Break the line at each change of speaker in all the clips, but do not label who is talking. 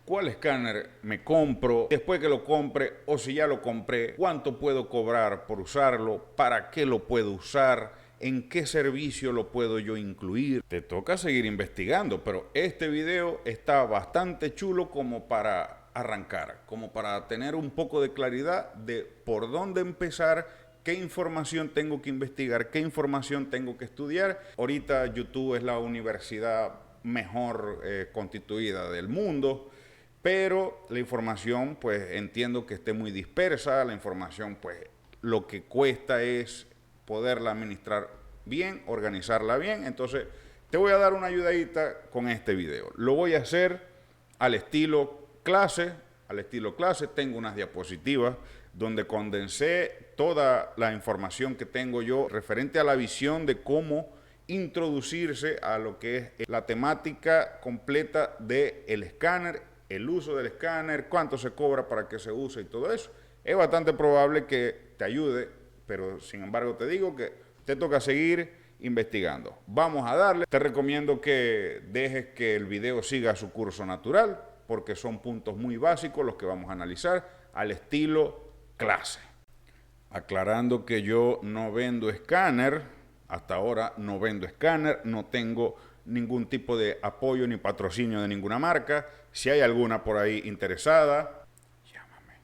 ¿Cuál escáner me compro? Después que lo compre, o si ya lo compré, ¿cuánto puedo cobrar por usarlo? ¿Para qué lo puedo usar? ¿En qué servicio lo puedo yo incluir? Te toca seguir investigando, pero este video está bastante chulo como para arrancar, como para tener un poco de claridad de por dónde empezar, qué información tengo que investigar, qué información tengo que estudiar. Ahorita YouTube es la universidad mejor constituida del mundo, pero la información pues entiendo que esté muy dispersa, la información pues lo que cuesta es poderla administrar bien, organizarla bien. Entonces te voy a dar una ayudadita con este video. Lo voy a hacer al estilo clase, tengo unas diapositivas donde condensé toda la información que tengo yo referente a la visión de cómo introducirse a lo que es la temática completa del escáner, el uso del escáner, cuánto se cobra para que se use y todo eso. Es bastante probable que te ayude, pero sin embargo te digo que te toca seguir investigando. Vamos a darle. Te recomiendo que dejes que el video siga su curso natural, porque son puntos muy básicos los que vamos a analizar al estilo clase. Aclarando que yo no vendo escáner, hasta ahora no vendo escáner, no tengo ningún tipo de apoyo ni patrocinio de ninguna marca. Si hay alguna por ahí interesada, llámame.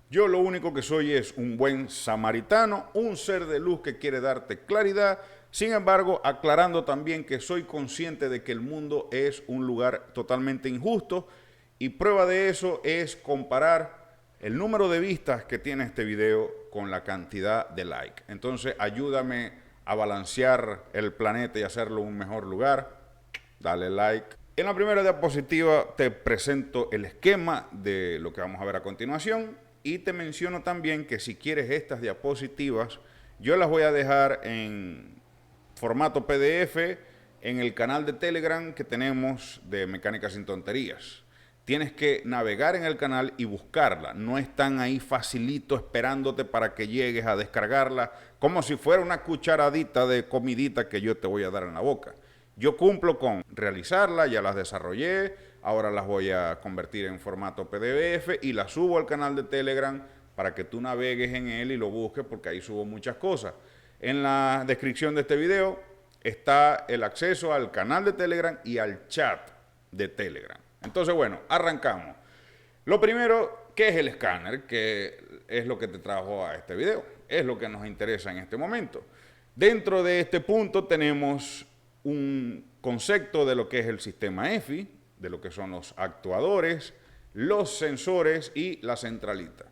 Yo lo único que soy es un buen samaritano, un ser de luz que quiere darte claridad. Sin embargo, aclarando también que soy consciente de que el mundo es un lugar totalmente injusto, y prueba de eso es comparar el número de vistas que tiene este video con la cantidad de likes. Entonces ayúdame a balancear el planeta y hacerlo un mejor lugar. Dale like. En la primera diapositiva te presento el esquema de lo que vamos a ver a continuación, y te menciono también que si quieres estas diapositivas, yo las voy a dejar en formato PDF en el canal de Telegram que tenemos de Mecánica Sin Tonterías. Tienes que navegar en el canal y buscarla. No están ahí facilito esperándote para que llegues a descargarla, como si fuera una cucharadita de comidita que yo te voy a dar en la boca. Yo cumplo con realizarla, ya las desarrollé, ahora las voy a convertir en formato PDF y las subo al canal de Telegram para que tú navegues en él y lo busques, porque ahí subo muchas cosas. En la descripción de este video está el acceso al canal de Telegram y al chat de Telegram. Entonces, bueno, arrancamos. Lo primero, ¿qué es el escáner? Que es lo que te trajo a este video, es lo que nos interesa en este momento. Dentro de este punto tenemos un concepto de lo que es el sistema EFI, de lo que son los actuadores, los sensores y la centralita.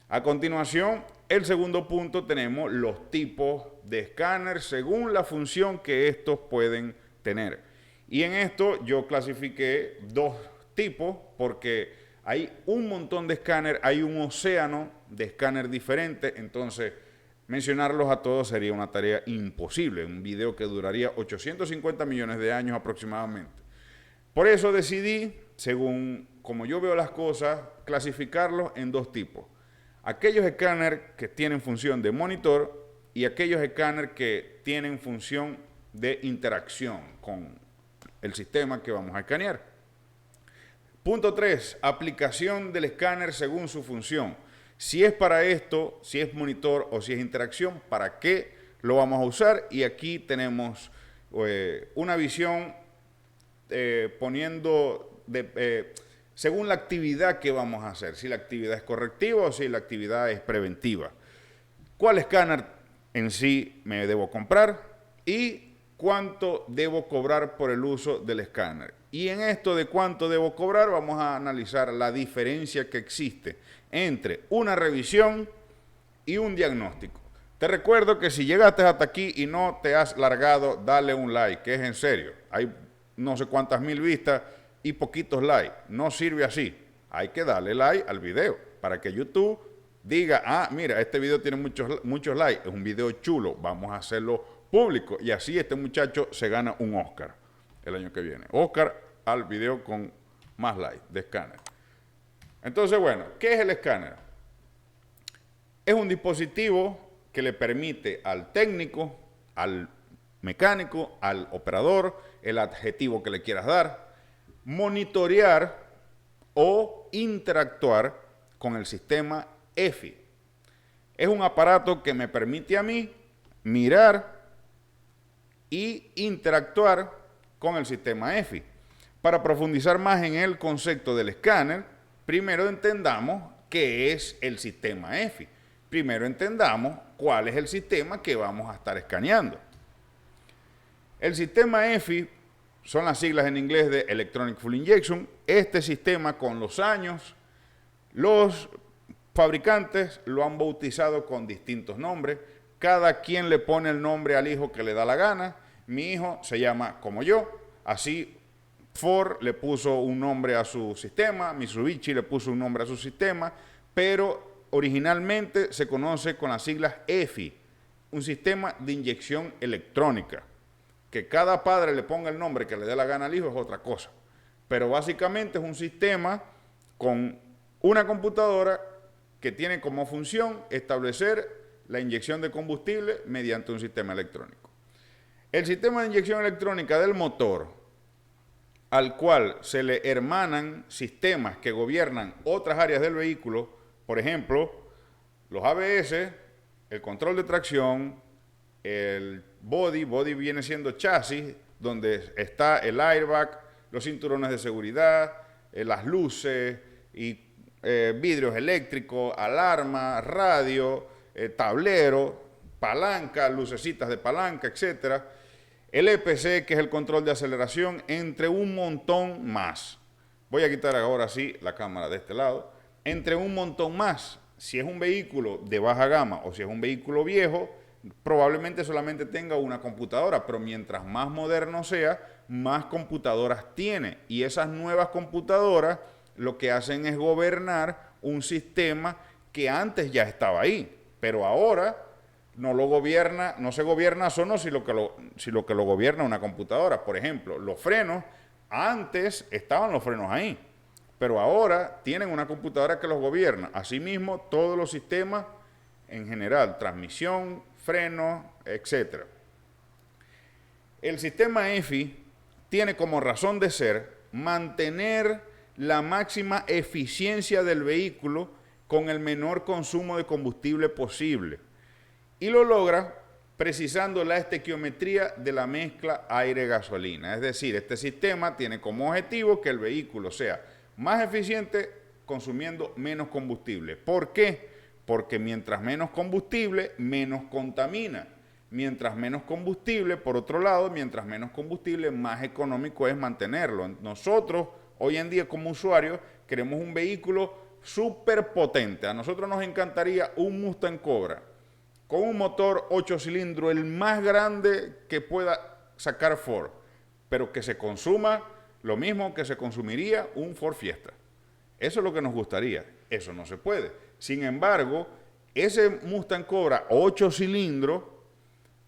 A continuación, el segundo punto, tenemos los tipos de escáner según la función que estos pueden tener. Y en esto yo clasifiqué dos tipos porque hay un montón de escáner, hay un océano de escáner diferentes, entonces mencionarlos a todos sería una tarea imposible, un video que duraría 850 millones de años aproximadamente. Por eso decidí, según como yo veo las cosas, clasificarlos en dos tipos. Aquellos escáneres que tienen función de monitor y aquellos escáneres que tienen función de interacción con el sistema que vamos a escanear. Punto 3. Aplicación del escáner según su función. Si es para esto, si es monitor o si es interacción, ¿para qué lo vamos a usar? Y aquí tenemos una visión poniendo según la actividad que vamos a hacer, si la actividad es correctiva o si la actividad es preventiva. ¿Cuál escáner en sí me debo comprar y cuánto debo cobrar por el uso del escáner? Y en esto de cuánto debo cobrar vamos a analizar la diferencia que existe entre una revisión y un diagnóstico. Te recuerdo que si llegaste hasta aquí y no te has largado, dale un like, que es en serio. Hay no sé cuántas mil vistas y poquitos likes. No sirve así. Hay que darle like al video para que YouTube diga, ah, mira, este video tiene muchos likes, es un video chulo, vamos a hacerlo público. Y así este muchacho se gana un Oscar el año que viene. Oscar al video con más likes de escáner. Entonces, bueno, ¿qué es el escáner? Es un dispositivo que le permite al técnico, al mecánico, al operador, el adjetivo que le quieras dar, monitorear o interactuar con el sistema EFI. Es un aparato que me permite a mí mirar y interactuar con el sistema EFI. Para profundizar más en el concepto del escáner, primero entendamos qué es el sistema EFI. Primero entendamos cuál es el sistema que vamos a estar escaneando. El sistema EFI son las siglas en inglés de Electronic Fuel Injection. Este sistema, con los años, los fabricantes lo han bautizado con distintos nombres. Cada quien le pone el nombre al hijo que le da la gana. Mi hijo se llama como yo, así Ford le puso un nombre a su sistema, Mitsubishi le puso un nombre a su sistema, pero originalmente se conoce con las siglas EFI, un sistema de inyección electrónica. Que cada padre le ponga el nombre que le dé la gana al hijo es otra cosa. Pero básicamente es un sistema con una computadora que tiene como función establecer la inyección de combustible mediante un sistema electrónico. El sistema de inyección electrónica del motor, al cual se le hermanan sistemas que gobiernan otras áreas del vehículo, por ejemplo, los ABS, el control de tracción, el body viene siendo chasis, donde está el airbag, los cinturones de seguridad, las luces y vidrios eléctricos, alarma, radio, tablero, palanca, lucecitas de palanca, etc. El EPC, que es el control de aceleración, entre un montón más. Voy a quitar ahora sí la cámara de este lado. Entre un montón más. Si es un vehículo de baja gama o si es un vehículo viejo, probablemente solamente tenga una computadora, pero mientras más moderno sea, más computadoras tiene. Y esas nuevas computadoras lo que hacen es gobernar un sistema que antes ya estaba ahí, pero ahora no lo gobierna, no se gobierna solo si lo que lo gobierna una computadora. Por ejemplo, los frenos, antes estaban los frenos ahí, pero ahora tienen una computadora que los gobierna. Asimismo, todos los sistemas en general, transmisión, frenos, etc. El sistema EFI tiene como razón de ser mantener la máxima eficiencia del vehículo con el menor consumo de combustible posible. Y lo logra precisando la estequiometría de la mezcla aire-gasolina. Es decir, este sistema tiene como objetivo que el vehículo sea más eficiente consumiendo menos combustible. ¿Por qué? Porque mientras menos combustible, menos contamina. Mientras menos combustible, por otro lado, mientras menos combustible, más económico es mantenerlo. Nosotros, hoy en día como usuarios, queremos un vehículo súper potente. A nosotros nos encantaría un Mustang Cobra con un motor 8 cilindros, el más grande que pueda sacar Ford, pero que se consuma lo mismo que se consumiría un Ford Fiesta. Eso es lo que nos gustaría. Eso no se puede. Sin embargo, ese Mustang Cobra 8 cilindros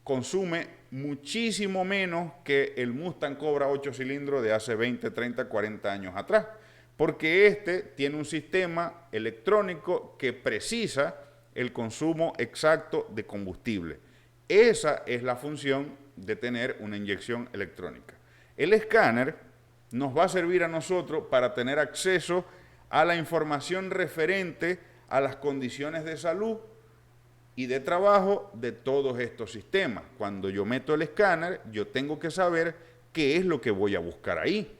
consume muchísimo menos que el Mustang Cobra 8 cilindros de hace 20, 30, 40 años atrás, porque este tiene un sistema electrónico que precisa el consumo exacto de combustible. Esa es la función de tener una inyección electrónica. El escáner nos va a servir a nosotros para tener acceso a la información referente a las condiciones de salud y de trabajo de todos estos sistemas. Cuando yo meto el escáner, yo tengo que saber qué es lo que voy a buscar ahí.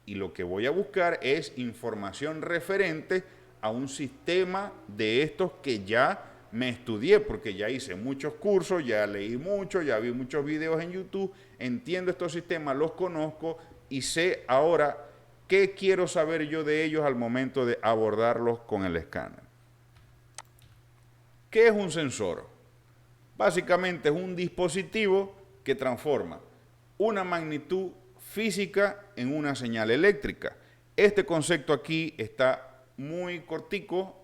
Y lo que voy a buscar es información referente a un sistema de estos que ya me estudié, porque ya hice muchos cursos, ya leí mucho, ya vi muchos videos en YouTube, entiendo estos sistemas, los conozco y sé ahora qué quiero saber yo de ellos al momento de abordarlos con el escáner. ¿Qué es un sensor? Básicamente es un dispositivo que transforma una magnitud física en una señal eléctrica. Este concepto aquí está muy cortico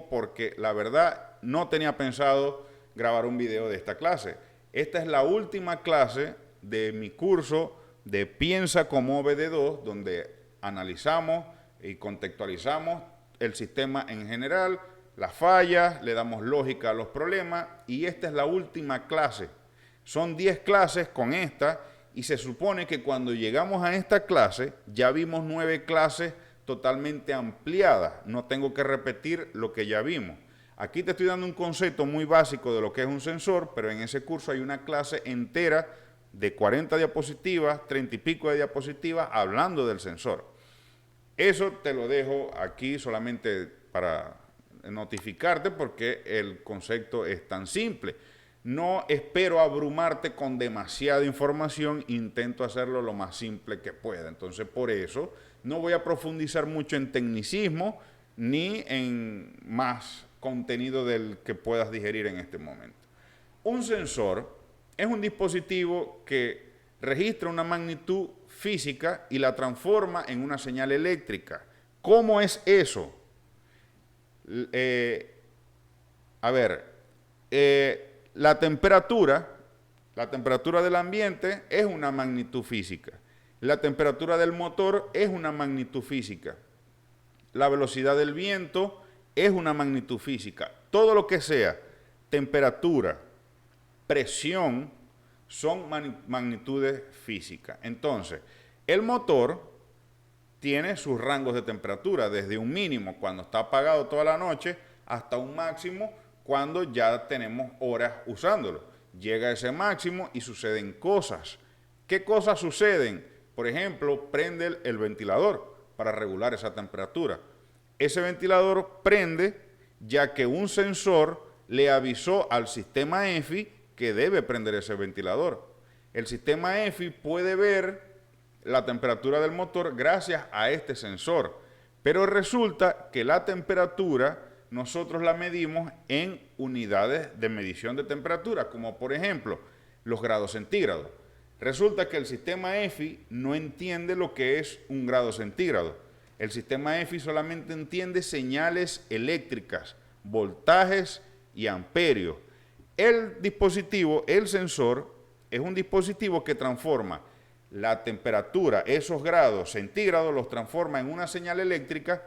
porque la verdad no tenía pensado grabar un video de esta clase. Esta es la última clase de mi curso de Piensa como BD2, donde analizamos y contextualizamos el sistema en general, las fallas, le damos lógica a los problemas y esta es la última clase. Son 10 clases con esta y se supone que cuando llegamos a esta clase ya vimos 9 clases totalmente ampliada. No tengo que repetir lo que ya vimos. Aquí te estoy dando un concepto muy básico de lo que es un sensor, pero en ese curso hay una clase entera de 40 diapositivas, 30 y pico de diapositivas, hablando del sensor. Eso te lo dejo aquí solamente para notificarte porque el concepto es tan simple. No espero abrumarte con demasiada información, intento hacerlo lo más simple que pueda. Entonces, por eso, no voy a profundizar mucho en tecnicismo ni en más contenido del que puedas digerir en este momento. Un sensor es un dispositivo que registra una magnitud física y la transforma en una señal eléctrica. ¿Cómo es eso? La temperatura del ambiente es una magnitud física. La temperatura del motor es una magnitud física. La velocidad del viento es una magnitud física. Todo lo que sea temperatura, presión, son magnitudes físicas. Entonces, el motor tiene sus rangos de temperatura, desde un mínimo cuando está apagado toda la noche hasta un máximo cuando ya tenemos horas usándolo. Llega ese máximo y suceden cosas. ¿Qué cosas suceden? Por ejemplo, prende el ventilador para regular esa temperatura. Ese ventilador prende ya que un sensor le avisó al sistema EFI que debe prender ese ventilador. El sistema EFI puede ver la temperatura del motor gracias a este sensor, pero resulta que la temperatura nosotros la medimos en unidades de medición de temperatura, como por ejemplo los grados centígrados. Resulta que el sistema EFI no entiende lo que es un grado centígrado. El sistema EFI solamente entiende señales eléctricas, voltajes y amperios. El dispositivo, el sensor, es un dispositivo que transforma la temperatura, esos grados centígrados, los transforma en una señal eléctrica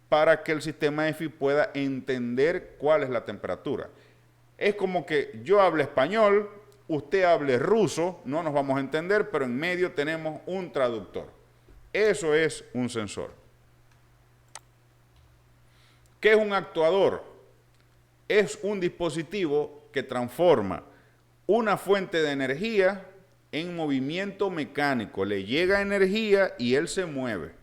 para que el sistema EFI pueda entender cuál es la temperatura. Es como que yo hable español, usted hable ruso, no nos vamos a entender, pero en medio tenemos un traductor. Eso es un sensor. ¿Qué es un actuador? Es un dispositivo que transforma una fuente de energía en movimiento mecánico. Le llega energía y él se mueve.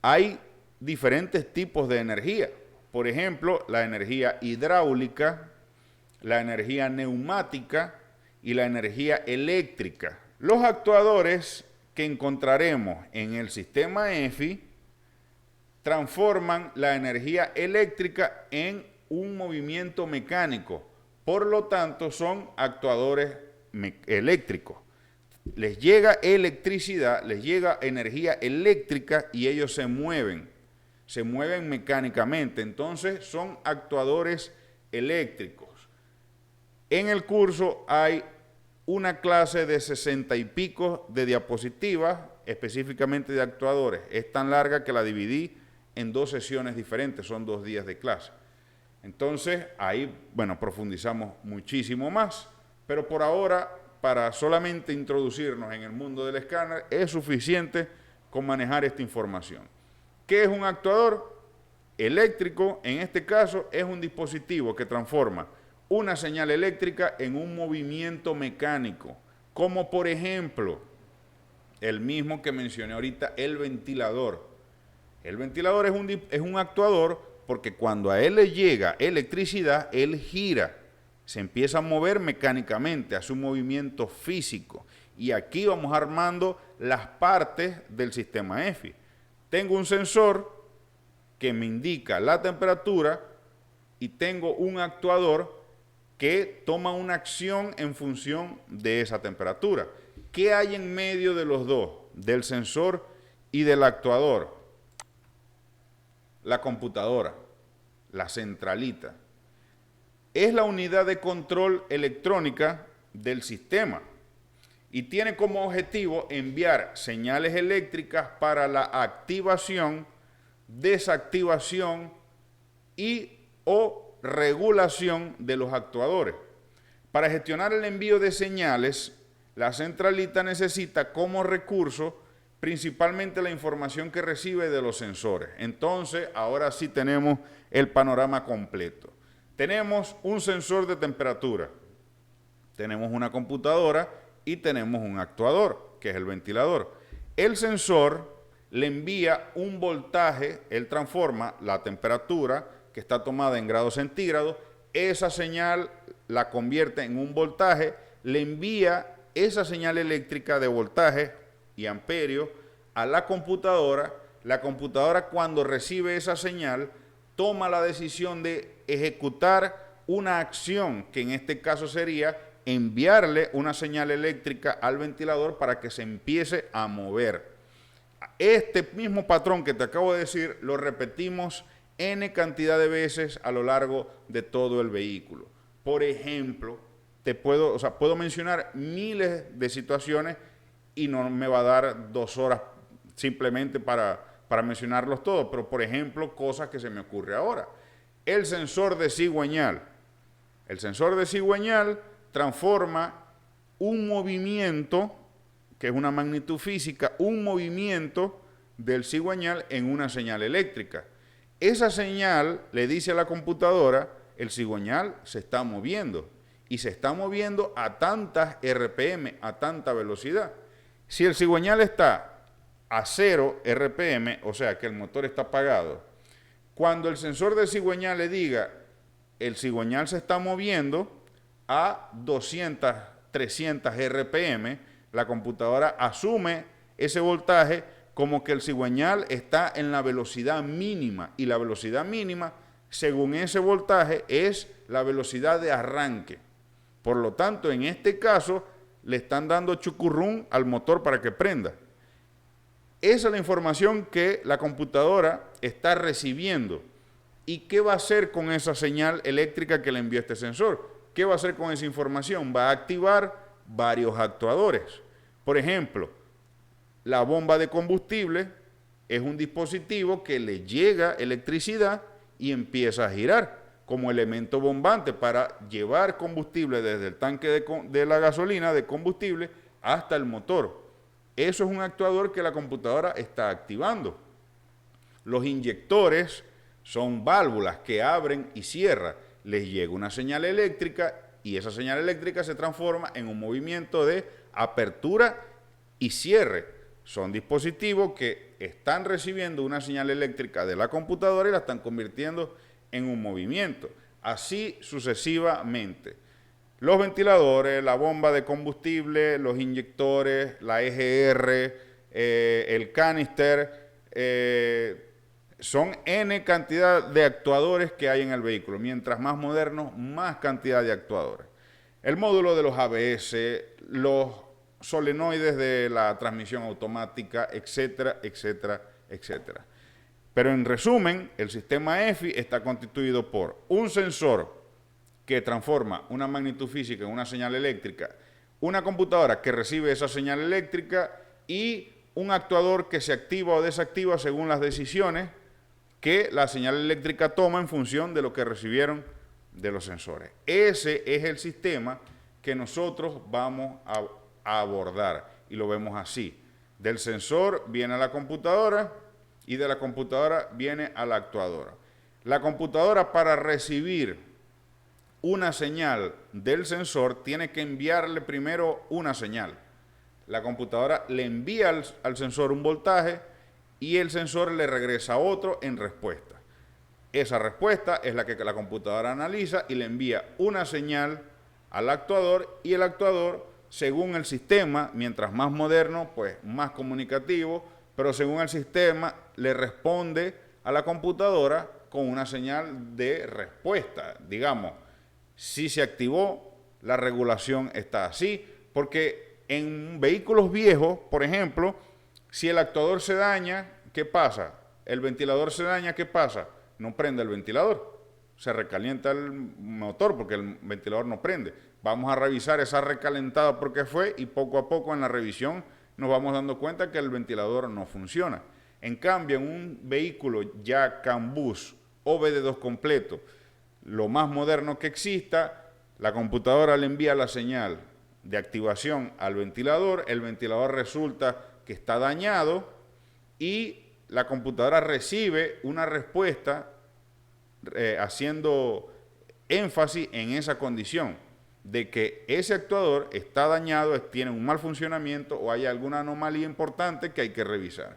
Hay diferentes tipos de energía. Por ejemplo, la energía hidráulica, la energía neumática y la energía eléctrica. Los actuadores que encontraremos en el sistema EFI transforman la energía eléctrica en un movimiento mecánico. Por lo tanto, son actuadores eléctricos. Les llega electricidad, les llega energía eléctrica y ellos se mueven mecánicamente. Entonces, son actuadores eléctricos. En el curso hay una clase de 60 y pico de diapositivas, específicamente de actuadores. Es tan larga que la dividí en 2 sesiones diferentes, son 2 días de clase. Entonces, ahí, bueno, profundizamos muchísimo más, pero por ahora, para solamente introducirnos en el mundo del escáner, es suficiente con manejar esta información. ¿Qué es un actuador? Eléctrico, en este caso, es un dispositivo que transforma una señal eléctrica en un movimiento mecánico, como por ejemplo, el mismo que mencioné ahorita, el ventilador. El ventilador es un actuador porque cuando a él le llega electricidad, él gira, se empieza a mover mecánicamente, hace un movimiento físico. Y aquí vamos armando las partes del sistema EFI. Tengo un sensor que me indica la temperatura y tengo un actuador que toma una acción en función de esa temperatura. ¿Qué hay en medio de los dos, del sensor y del actuador? La computadora, la centralita. Es la unidad de control electrónica del sistema y tiene como objetivo enviar señales eléctricas para la activación, desactivación y o regulación de los actuadores. Para gestionar el envío de señales, la centralita necesita como recurso principalmente la información que recibe de los sensores. Entonces, ahora sí tenemos el panorama completo. Tenemos un sensor de temperatura, tenemos una computadora y tenemos un actuador, que es el ventilador. El sensor le envía un voltaje, él transforma la temperatura que está tomada en grados centígrados, esa señal la convierte en un voltaje, le envía esa señal eléctrica de voltaje y amperios a la computadora cuando recibe esa señal toma la decisión de ejecutar una acción que en este caso sería enviarle una señal eléctrica al ventilador para que se empiece a mover. Este mismo patrón que te acabo de decir lo repetimos N cantidad de veces a lo largo de todo el vehículo. Por ejemplo, puedo mencionar miles de situaciones y no me va a dar 2 horas simplemente para mencionarlos todos, pero por ejemplo, cosas que se me ocurre ahora. El sensor de cigüeñal. El sensor de cigüeñal transforma un movimiento, que es una magnitud física, un movimiento del cigüeñal en una señal eléctrica. Esa señal le dice a la computadora, el cigüeñal se está moviendo, y se está moviendo a tantas RPM, a tanta velocidad. Si el cigüeñal está a 0 RPM, o sea que el motor está apagado, cuando el sensor de cigüeñal le diga, el cigüeñal se está moviendo a 200, 300 RPM, la computadora asume ese voltaje como que el cigüeñal está en la velocidad mínima, y la velocidad mínima, según ese voltaje, es la velocidad de arranque. Por lo tanto, en este caso, le están dando chucurrún al motor para que prenda. Esa es la información que la computadora está recibiendo. ¿Y qué va a hacer con esa señal eléctrica que le envió este sensor? ¿Qué va a hacer con esa información? Va a activar varios actuadores. Por ejemplo, la bomba de combustible es un dispositivo que le llega electricidad y empieza a girar como elemento bombante para llevar combustible desde el tanque de la gasolina, de combustible, hasta el motor. Eso es un actuador que la computadora está activando. Los inyectores son válvulas que abren y cierran. Les llega una señal eléctrica y esa señal eléctrica se transforma en un movimiento de apertura y cierre. Son dispositivos que están recibiendo una señal eléctrica de la computadora y la están convirtiendo en un movimiento. Así sucesivamente. Los ventiladores, la bomba de combustible, los inyectores, la EGR, el canister, son N cantidad de actuadores que hay en el vehículo. Mientras más moderno, más cantidad de actuadores. El módulo de los ABS, los solenoides de la transmisión automática, etcétera, etcétera, etcétera. Pero en resumen, el sistema EFI está constituido por un sensor que transforma una magnitud física en una señal eléctrica, una computadora que recibe esa señal eléctrica y un actuador que se activa o desactiva según las decisiones que la señal eléctrica toma en función de lo que recibieron de los sensores. Ese es el sistema que nosotros vamos a abordar y lo vemos así. Del sensor viene a la computadora y de la computadora viene a la actuadora. La computadora, para recibir una señal del sensor, tiene que enviarle primero una señal. La computadora le envía al sensor un voltaje y el sensor le regresa otro en respuesta. Esa respuesta es la que la computadora analiza y le envía una señal al actuador, y el actuador, según el sistema, mientras más moderno, pues más comunicativo, pero según el sistema, le responde a la computadora con una señal de respuesta. Digamos, si se activó, la regulación está así, porque en vehículos viejos, por ejemplo, si el actuador se daña, ¿qué pasa? El ventilador se daña, ¿qué pasa? No prende el ventilador, se recalienta el motor porque el ventilador no prende. Vamos a revisar esa recalentada por qué fue, y poco a poco en la revisión nos vamos dando cuenta que el ventilador no funciona. En cambio, en un vehículo ya CAN bus o BD2 completo, lo más moderno que exista, la computadora le envía la señal de activación al ventilador, el ventilador resulta que está dañado y la computadora recibe una respuesta haciendo énfasis en esa condición de que ese actuador está dañado, tiene un mal funcionamiento o hay alguna anomalía importante que hay que revisar.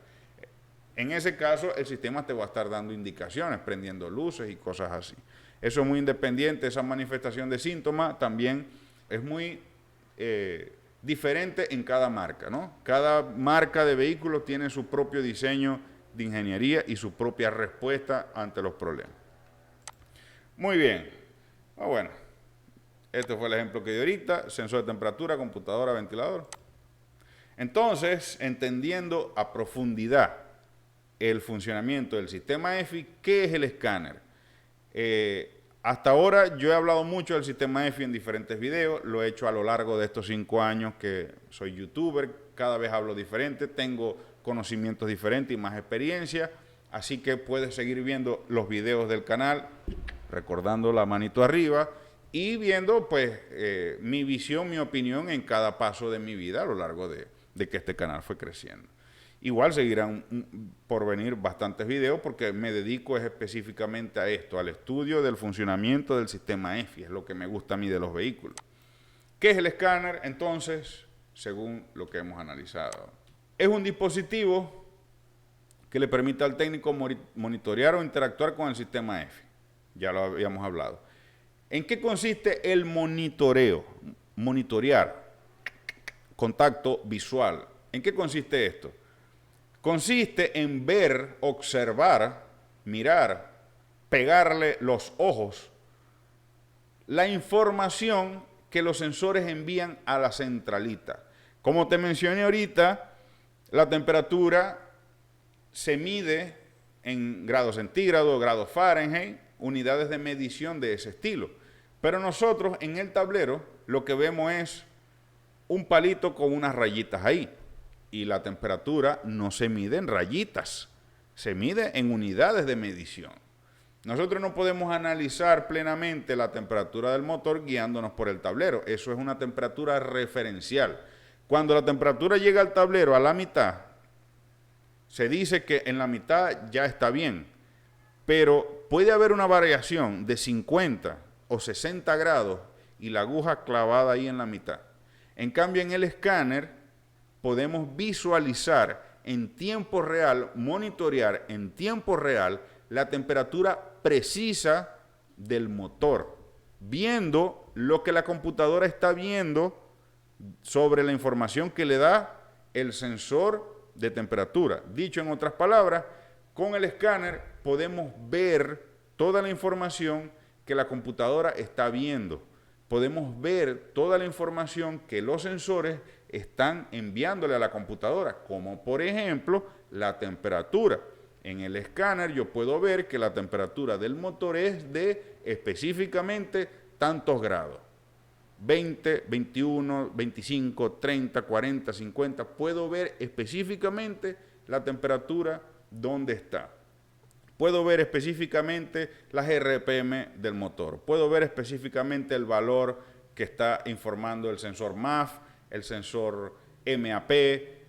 En ese caso, el sistema te va a estar dando indicaciones, prendiendo luces y cosas así. Eso es muy independiente, esa manifestación de síntomas también es muy diferente en cada marca, ¿no? Cada marca de vehículos tiene su propio diseño de ingeniería y su propia respuesta ante los problemas. Muy bien. Bueno, este fue el ejemplo que di ahorita, sensor de temperatura, computadora, ventilador. Entonces, entendiendo a profundidad el funcionamiento del sistema EFI, ¿qué es el escáner? Hasta ahora yo he hablado mucho del sistema EFI en diferentes videos, lo he hecho a lo largo de estos 5 años que soy youtuber, cada vez hablo diferente, tengo conocimientos diferentes y más experiencia, así que puedes seguir viendo los videos del canal, recordando la manito arriba, y viendo pues mi visión, mi opinión en cada paso de mi vida a lo largo de que este canal fue creciendo. Igual seguirán por venir bastantes videos porque me dedico específicamente a esto, al estudio del funcionamiento del sistema EFI, es lo que me gusta a mí de los vehículos. ¿Qué es el escáner? Entonces, según lo que hemos analizado, es un dispositivo que le permite al técnico monitorear o interactuar con el sistema EFI. Ya lo habíamos hablado. ¿En qué consiste el monitoreo? Monitorear, contacto visual. ¿En qué consiste esto? Consiste en ver, observar, mirar, pegarle los ojos, la información que los sensores envían a la centralita. Como te mencioné ahorita, la temperatura se mide en grados centígrados, grados Fahrenheit, unidades de medición de ese estilo. Pero nosotros en el tablero lo que vemos es un palito con unas rayitas ahí. Y la temperatura no se mide en rayitas, se mide en unidades de medición. Nosotros no podemos analizar plenamente la temperatura del motor guiándonos por el tablero. Eso es una temperatura referencial. Cuando la temperatura llega al tablero a la mitad, se dice que en la mitad ya está bien, pero puede haber una variación de 50 o 60 grados y la aguja clavada ahí en la mitad. En cambio, en el escáner podemos visualizar en tiempo real, monitorear en tiempo real la temperatura precisa del motor, viendo lo que la computadora está viendo sobre la información que le da el sensor de temperatura. Dicho en otras palabras, con el escáner podemos ver toda la información que la computadora está viendo. Podemos ver toda la información que los sensores están enviándole a la computadora, como por ejemplo la temperatura. En el escáner yo puedo ver que la temperatura del motor es de específicamente tantos grados. 20, 21, 25, 30, 40, 50. Puedo ver específicamente la temperatura donde está. Puedo ver específicamente las RPM del motor. Puedo ver específicamente el valor que está informando el sensor MAF, el sensor MAP,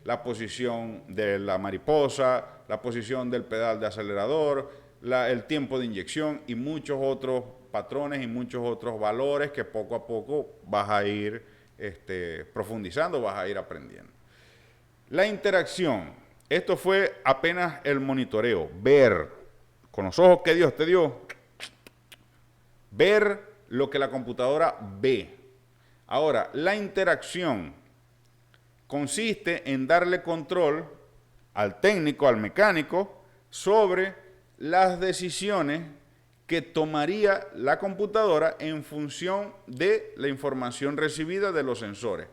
la posición de la mariposa, la posición del pedal de acelerador, el tiempo de inyección y muchos otros patrones y muchos otros valores que poco a poco vas a ir profundizando, vas a ir aprendiendo. La interacción. Esto fue apenas el monitoreo, ver con los ojos que Dios te dio, ver lo que la computadora ve. Ahora, la interacción consiste en darle control al técnico, al mecánico, sobre las decisiones que tomaría la computadora en función de la información recibida de los sensores.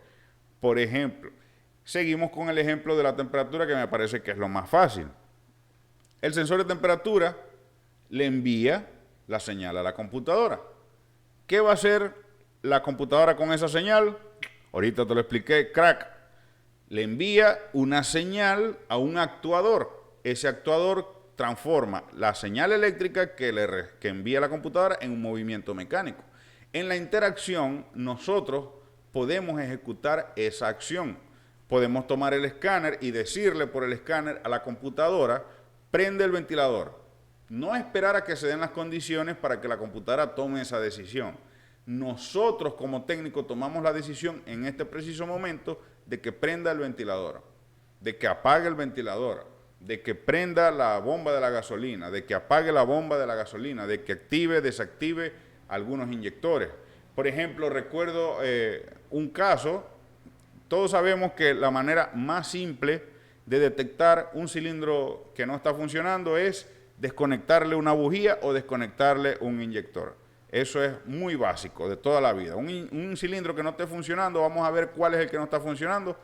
Por ejemplo, seguimos con el ejemplo de la temperatura, que me parece que es lo más fácil. El sensor de temperatura le envía la señal a la computadora. ¿Qué va a hacer la computadora con esa señal? Ahorita te lo expliqué, crack. Le envía una señal a un actuador. Ese actuador transforma la señal eléctrica que envía la computadora en un movimiento mecánico. En la interacción, nosotros podemos ejecutar esa acción. podemos tomar el escáner y decirle por el escáner a la computadora, prende el ventilador. No esperar a que se den las condiciones para que la computadora tome esa decisión. Nosotros como técnicos tomamos la decisión en este preciso momento de que prenda el ventilador, de que apague el ventilador, de que prenda la bomba de la gasolina, de que apague la bomba de la gasolina, de que active, desactive algunos inyectores. Por ejemplo, recuerdo un caso. Todos sabemos que la manera más simple de detectar un cilindro que no está funcionando es desconectarle una bujía o desconectarle un inyector. Eso es muy básico de toda la vida. Un cilindro que no esté funcionando, vamos a ver cuál es el que no está funcionando,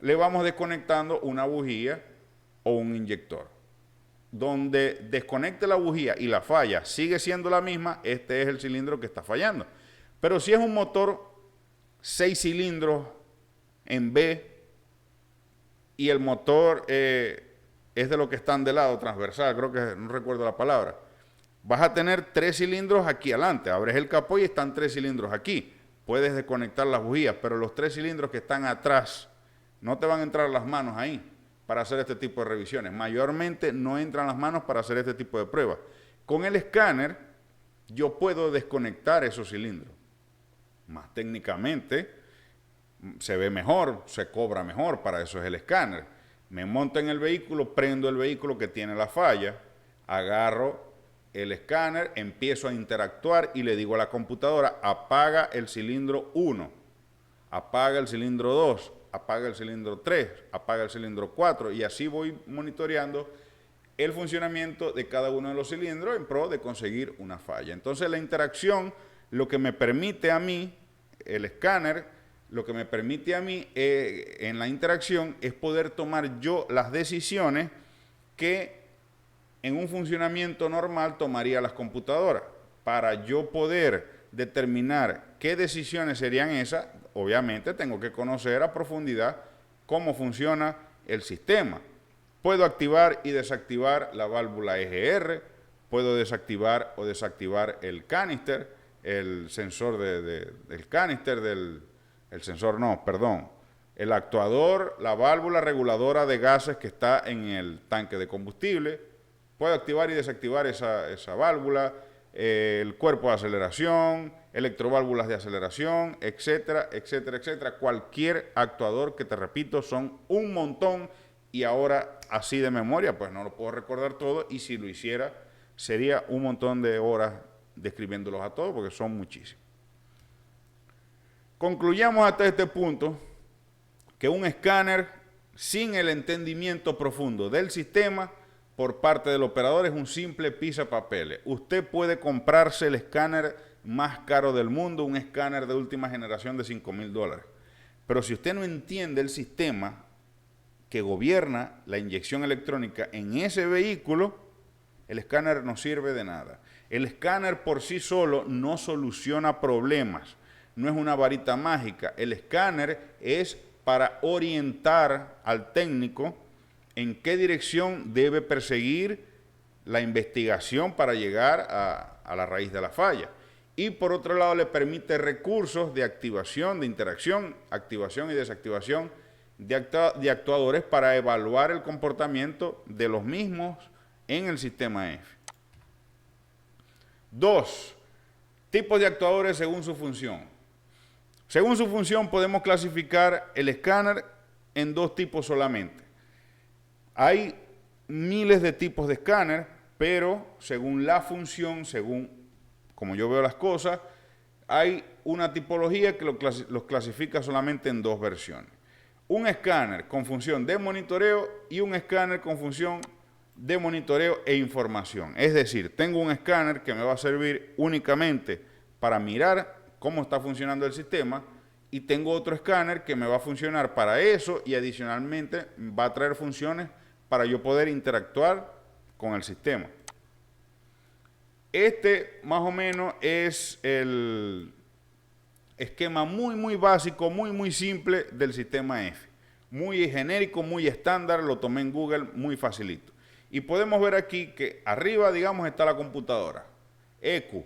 le vamos desconectando una bujía o un inyector. Donde desconecte la bujía y la falla sigue siendo la misma, este es el cilindro que está fallando. Pero si es un motor 6 cilindros en B y el motor es de los que están de lado, transversal, creo que no recuerdo la palabra, vas a tener 3 cilindros aquí adelante, abres el capó y están 3 cilindros aquí, puedes desconectar las bujías, pero los 3 cilindros que están atrás, no te van a entrar las manos ahí para hacer este tipo de revisiones, mayormente no entran las manos para hacer este tipo de pruebas. Con el escáner yo puedo desconectar esos cilindros, más técnicamente se ve mejor, se cobra mejor, para eso es el escáner. Me monto en el vehículo, prendo el vehículo que tiene la falla, agarro el escáner, empiezo a interactuar y le digo a la computadora, apaga el cilindro 1, apaga el cilindro 2, apaga el cilindro 3, apaga el cilindro 4 y así voy monitoreando el funcionamiento de cada uno de los cilindros en pro de conseguir una falla. Entonces la interacción, lo que me permite a mí, el escáner, lo que me permite a mí en la interacción es poder tomar yo las decisiones que en un funcionamiento normal tomaría las computadoras. Para yo poder determinar qué decisiones serían esas, obviamente tengo que conocer a profundidad cómo funciona el sistema. Puedo activar y desactivar la válvula EGR, puedo desactivar o desactivar el canister, el sensor del canister el actuador, la válvula reguladora de gases que está en el tanque de combustible. Puedo activar y desactivar esa válvula, el cuerpo de aceleración, electroválvulas de aceleración, etcétera, etcétera, etcétera. Cualquier actuador que, te repito, son un montón y ahora así de memoria pues no lo puedo recordar todo, y si lo hiciera sería un montón de horas describiéndolos a todos porque son muchísimos. Concluyamos hasta este punto que un escáner sin el entendimiento profundo del sistema por parte del operador es un simple pisapapeles. Usted puede comprarse el escáner más caro del mundo, un escáner de última generación de $5,000. Pero si usted no entiende el sistema que gobierna la inyección electrónica en ese vehículo, el escáner no sirve de nada. El escáner por sí solo no soluciona problemas. No es una varita mágica. El escáner es para orientar al técnico en qué dirección debe perseguir la investigación para llegar a la raíz de la falla. Y por otro lado le permite recursos de activación, de interacción, activación y desactivación de actuadores para evaluar el comportamiento de los mismos en el sistema EFI. 2. Tipos de actuadores según su función. Según su función podemos clasificar el escáner en 2 tipos solamente. Hay miles de tipos de escáner, pero según la función, según como yo veo las cosas, hay una tipología que los clasifica solamente en 2 versiones. Un escáner con función de monitoreo y un escáner con función de monitoreo e información. Es decir, tengo un escáner que me va a servir únicamente para mirar cómo está funcionando el sistema, y tengo otro escáner que me va a funcionar para eso y adicionalmente va a traer funciones para yo poder interactuar con el sistema. Este más o menos es el esquema muy básico, muy simple del sistema EFI. Muy genérico, muy estándar, lo tomé en Google, muy facilito. Y podemos ver aquí que arriba, digamos, está la computadora. ECU,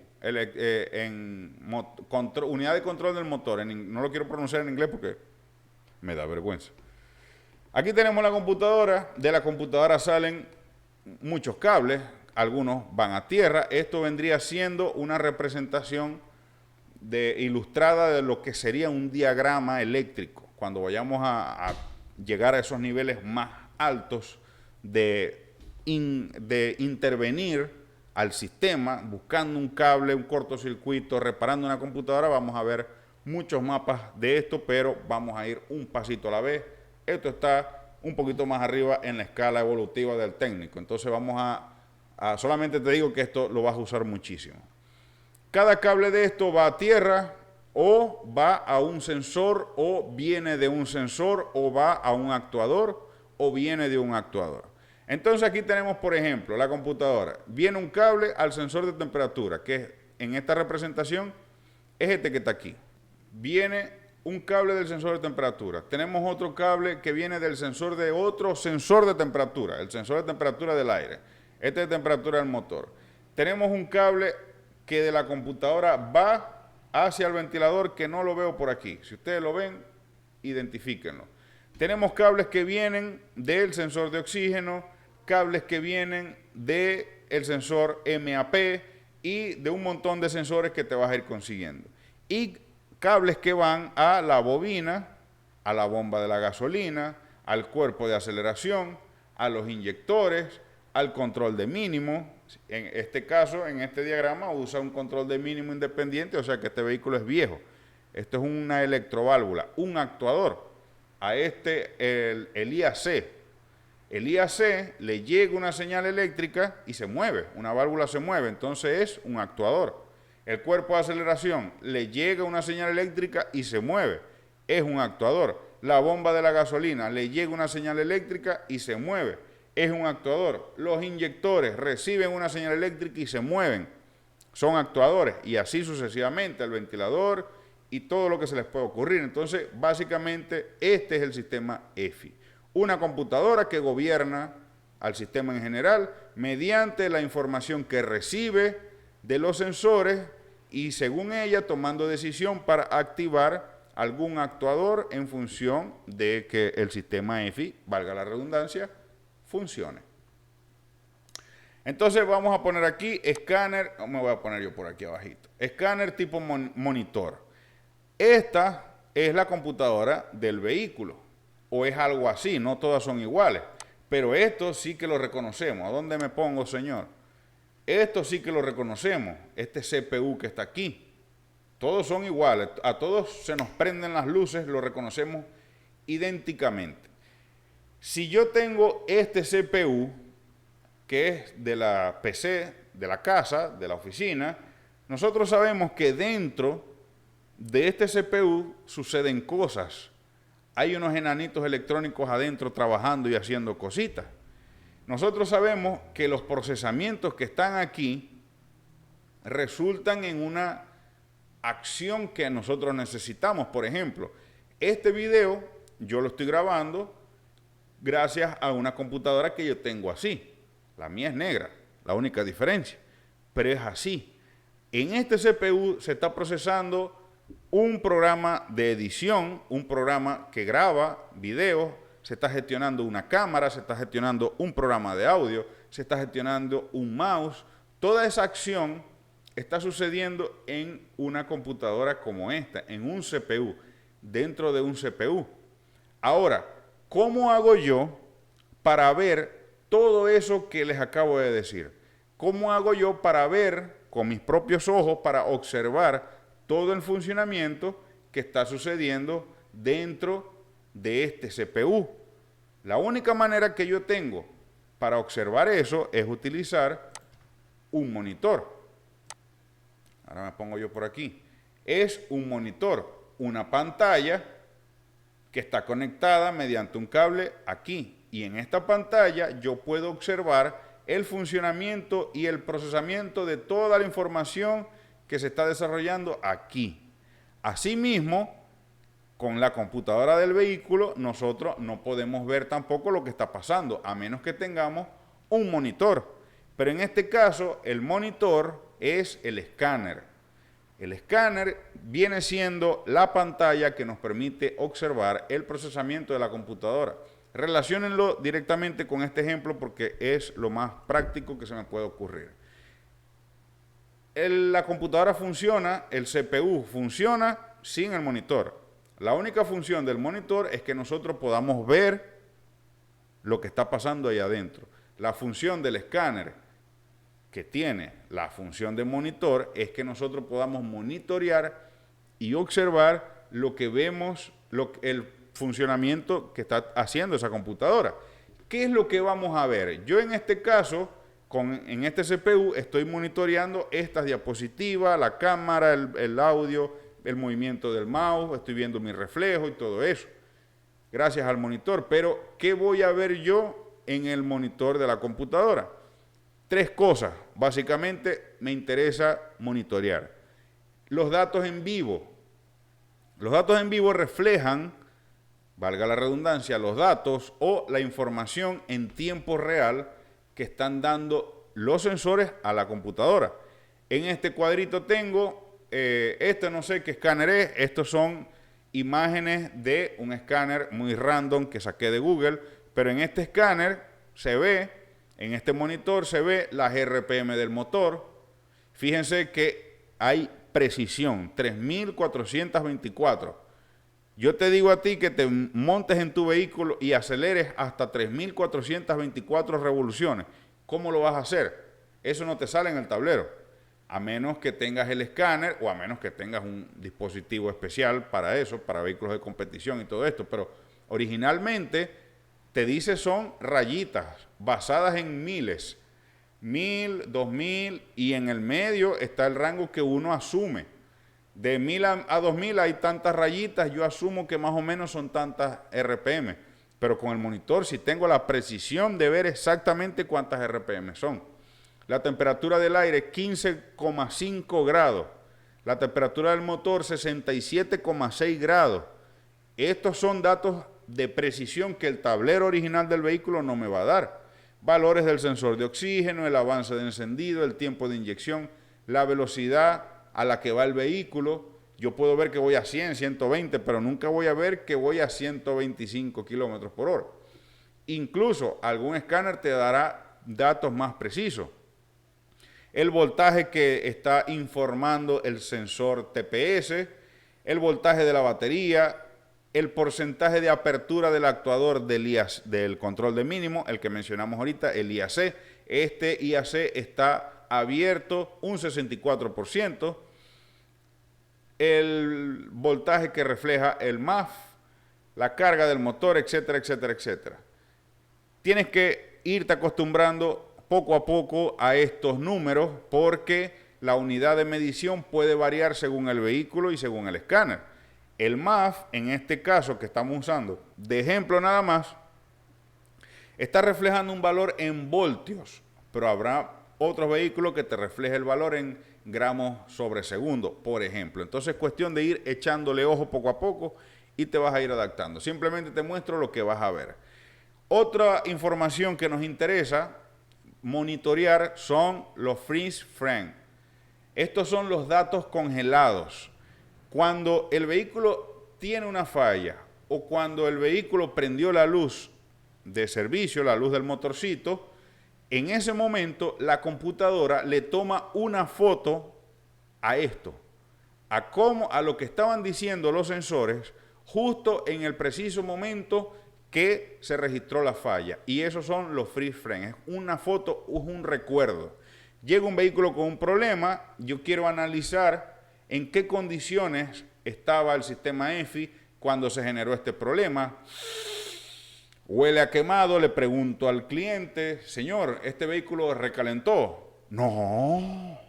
unidad de control del motor. No lo quiero pronunciar en inglés porque me da vergüenza. Aquí tenemos la computadora. De la computadora salen muchos cables, algunos van a tierra. Esto vendría siendo una representación ilustrada de lo que sería un diagrama eléctrico. Cuando vayamos a llegar a esos niveles más altos de intervenir al sistema, buscando un cable, un cortocircuito, reparando una computadora, vamos a ver muchos mapas de esto, pero vamos a ir un pasito a la vez. Esto está un poquito más arriba en la escala evolutiva del técnico. Entonces vamos solamente te digo que esto lo vas a usar muchísimo. Cada cable de esto va a tierra, o va a un sensor, o viene de un sensor, o va a un actuador, o viene de un actuador. Entonces aquí tenemos, por ejemplo, la computadora. Viene un cable al sensor de temperatura, que en esta representación es este que está aquí. Viene un cable del sensor de temperatura. Tenemos otro cable que viene del sensor de otro sensor de temperatura, el sensor de temperatura del aire. Este es de temperatura del motor. Tenemos un cable que de la computadora va hacia el ventilador, que no lo veo por aquí. Si ustedes lo ven, identifíquenlo. Tenemos cables que vienen del sensor de oxígeno, cables que vienen del sensor MAP y de un montón de sensores que te vas a ir consiguiendo. Y cables que van a la bobina, a la bomba de la gasolina, al cuerpo de aceleración, a los inyectores, al control de mínimo. En este caso, en este diagrama, usa un control de mínimo independiente, o sea que este vehículo es viejo. Esto es una electroválvula, un actuador. A el IAC. El IAC le llega una señal eléctrica y se mueve, una válvula se mueve, entonces es un actuador. El cuerpo de aceleración le llega una señal eléctrica y se mueve, es un actuador. La bomba de la gasolina le llega una señal eléctrica y se mueve, es un actuador. Los inyectores reciben una señal eléctrica y se mueven, son actuadores, y así sucesivamente, el ventilador y todo lo que se les puede ocurrir. Entonces, básicamente, este es el sistema EFI. Una computadora que gobierna al sistema en general mediante la información que recibe de los sensores y, según ella, tomando decisión para activar algún actuador en función de que el sistema EFI, valga la redundancia, funcione. Entonces vamos a poner aquí escáner, me voy a poner yo por aquí abajito, escáner tipo monitor. Esta es la computadora del vehículo, o es algo así, no todas son iguales, pero esto sí que lo reconocemos. ¿A dónde me pongo, señor? Esto sí que lo reconocemos, este CPU que está aquí. Todos son iguales, a todos se nos prenden las luces, lo reconocemos idénticamente. Si yo tengo este CPU, que es de la PC, de la casa, de la oficina, nosotros sabemos que dentro de este CPU suceden cosas. Hay unos enanitos electrónicos adentro trabajando y haciendo cositas. Nosotros sabemos que los procesamientos que están aquí resultan en una acción que nosotros necesitamos. Por ejemplo, este video yo lo estoy grabando gracias a una computadora que yo tengo así. La mía es negra, la única diferencia, pero es así. En este CPU se está procesando un programa de edición, un programa que graba videos, se está gestionando una cámara, se está gestionando un programa de audio, se está gestionando un mouse. Toda esa acción está sucediendo en una computadora como esta, en un CPU, dentro de un CPU. Ahora, ¿cómo hago yo para ver todo eso que les acabo de decir? ¿Cómo hago yo para ver con mis propios ojos, para observar todo el funcionamiento que está sucediendo dentro de este CPU? La única manera que yo tengo para observar eso es utilizar un monitor. Ahora me pongo yo por aquí. Es un monitor, una pantalla que está conectada mediante un cable aquí. Y en esta pantalla yo puedo observar el funcionamiento y el procesamiento de toda la información que se está desarrollando aquí. Asimismo, con la computadora del vehículo, nosotros no podemos ver tampoco lo que está pasando, a menos que tengamos un monitor. Pero en este caso, el monitor es el escáner. El escáner viene siendo la pantalla que nos permite observar el procesamiento de la computadora. Relaciónenlo directamente con este ejemplo porque es lo más práctico que se me puede ocurrir. La computadora funciona, el CPU funciona sin el monitor. La única función del monitor es que nosotros podamos ver lo que está pasando ahí adentro. La función del escáner, que tiene la función de monitor, es que nosotros podamos monitorear y observar lo que vemos, el funcionamiento que está haciendo esa computadora. ¿Qué es lo que vamos a ver? Yo en este caso, en este CPU, estoy monitoreando estas diapositivas, la cámara, el audio, el movimiento del mouse, estoy viendo mi reflejo y todo eso, gracias al monitor. Pero, ¿qué voy a ver yo en el monitor de la computadora? Tres cosas, básicamente me interesa monitorear. Los datos en vivo. Los datos en vivo reflejan, valga la redundancia, los datos o la información en tiempo real que están dando los sensores a la computadora. En este cuadrito tengo, no sé qué escáner es, estos son imágenes de un escáner muy random que saqué de Google, pero en este escáner se ve, en este monitor se ve las RPM del motor. Fíjense que hay precisión, 3424. Yo te digo a ti que te montes en tu vehículo y aceleres hasta 3424 revoluciones. ¿Cómo lo vas a hacer? Eso no te sale en el tablero, a menos que tengas el escáner o a menos que tengas un dispositivo especial para eso, para vehículos de competición y todo esto. Pero originalmente te dice son rayitas basadas en miles, 1000, 2000, y en el medio está el rango que uno asume. De 1000 a 2000 hay tantas rayitas, yo asumo que más o menos son tantas RPM. Pero con el monitor sí tengo la precisión de ver exactamente cuántas RPM son. La temperatura del aire 15,5 grados. La temperatura del motor 67,6 grados. Estos son datos de precisión que el tablero original del vehículo no me va a dar. Valores del sensor de oxígeno, el avance de encendido, el tiempo de inyección, la velocidad a la que va el vehículo. Yo puedo ver que voy a 100, 120, pero nunca voy a ver que voy a 125 kilómetros por hora. Incluso algún escáner te dará datos más precisos. El voltaje que está informando el sensor TPS, el voltaje de la batería, el porcentaje de apertura del actuador del control de mínimo, el que mencionamos ahorita, el IAC. Este IAC está abierto un 64%. El voltaje que refleja el MAF, la carga del motor, etcétera, etcétera, etcétera. Tienes que irte acostumbrando poco a poco a estos números porque la unidad de medición puede variar según el vehículo y según el escáner. El MAF, en este caso que estamos usando de ejemplo nada más, está reflejando un valor en voltios, pero habrá otros vehículos que te refleje el valor en gramos sobre segundo, por ejemplo. Entonces es cuestión de ir echándole ojo poco a poco y te vas a ir adaptando. Simplemente te muestro lo que vas a ver. Otra información que nos interesa monitorear son los freeze frame. Estos son los datos congelados. Cuando el vehículo tiene una falla o cuando el vehículo prendió la luz de servicio, la luz del motorcito, en ese momento la computadora le toma una foto a esto, a lo que estaban diciendo los sensores justo en el preciso momento que se registró la falla. Y esos son los freeze frame. Es una foto, es un recuerdo. Llega un vehículo con un problema, yo quiero analizar en qué condiciones estaba el sistema EFI cuando se generó este problema. Huele a quemado, le pregunto al cliente, señor, ¿este vehículo recalentó? No,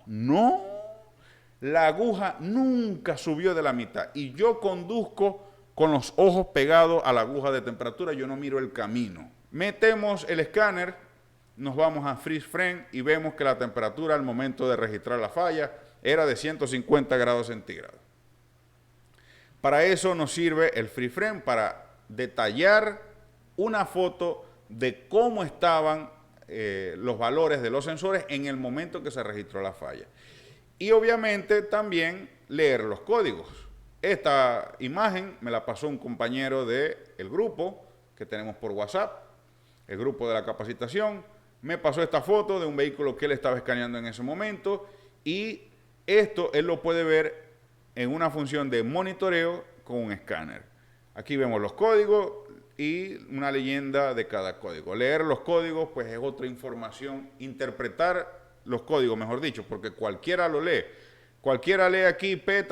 la aguja nunca subió de la mitad y yo conduzco con los ojos pegados a la aguja de temperatura, yo no miro el camino. Metemos el escáner, nos vamos a freeze frame y vemos que la temperatura al momento de registrar la falla era de 150 grados centígrados. Para eso nos sirve el freeze frame, para detallar una foto de cómo estaban los valores de los sensores en el momento que se registró la falla. Y obviamente también leer los códigos. Esta imagen me la pasó un compañero del grupo que tenemos por WhatsApp, el grupo de la capacitación. Me pasó esta foto de un vehículo que él estaba escaneando en ese momento y esto él lo puede ver en una función de monitoreo con un escáner. Aquí vemos los códigos y una leyenda de cada código. Leer los códigos pues es otra información, interpretar los códigos, mejor dicho, porque cualquiera lo lee. Cualquiera lee aquí P,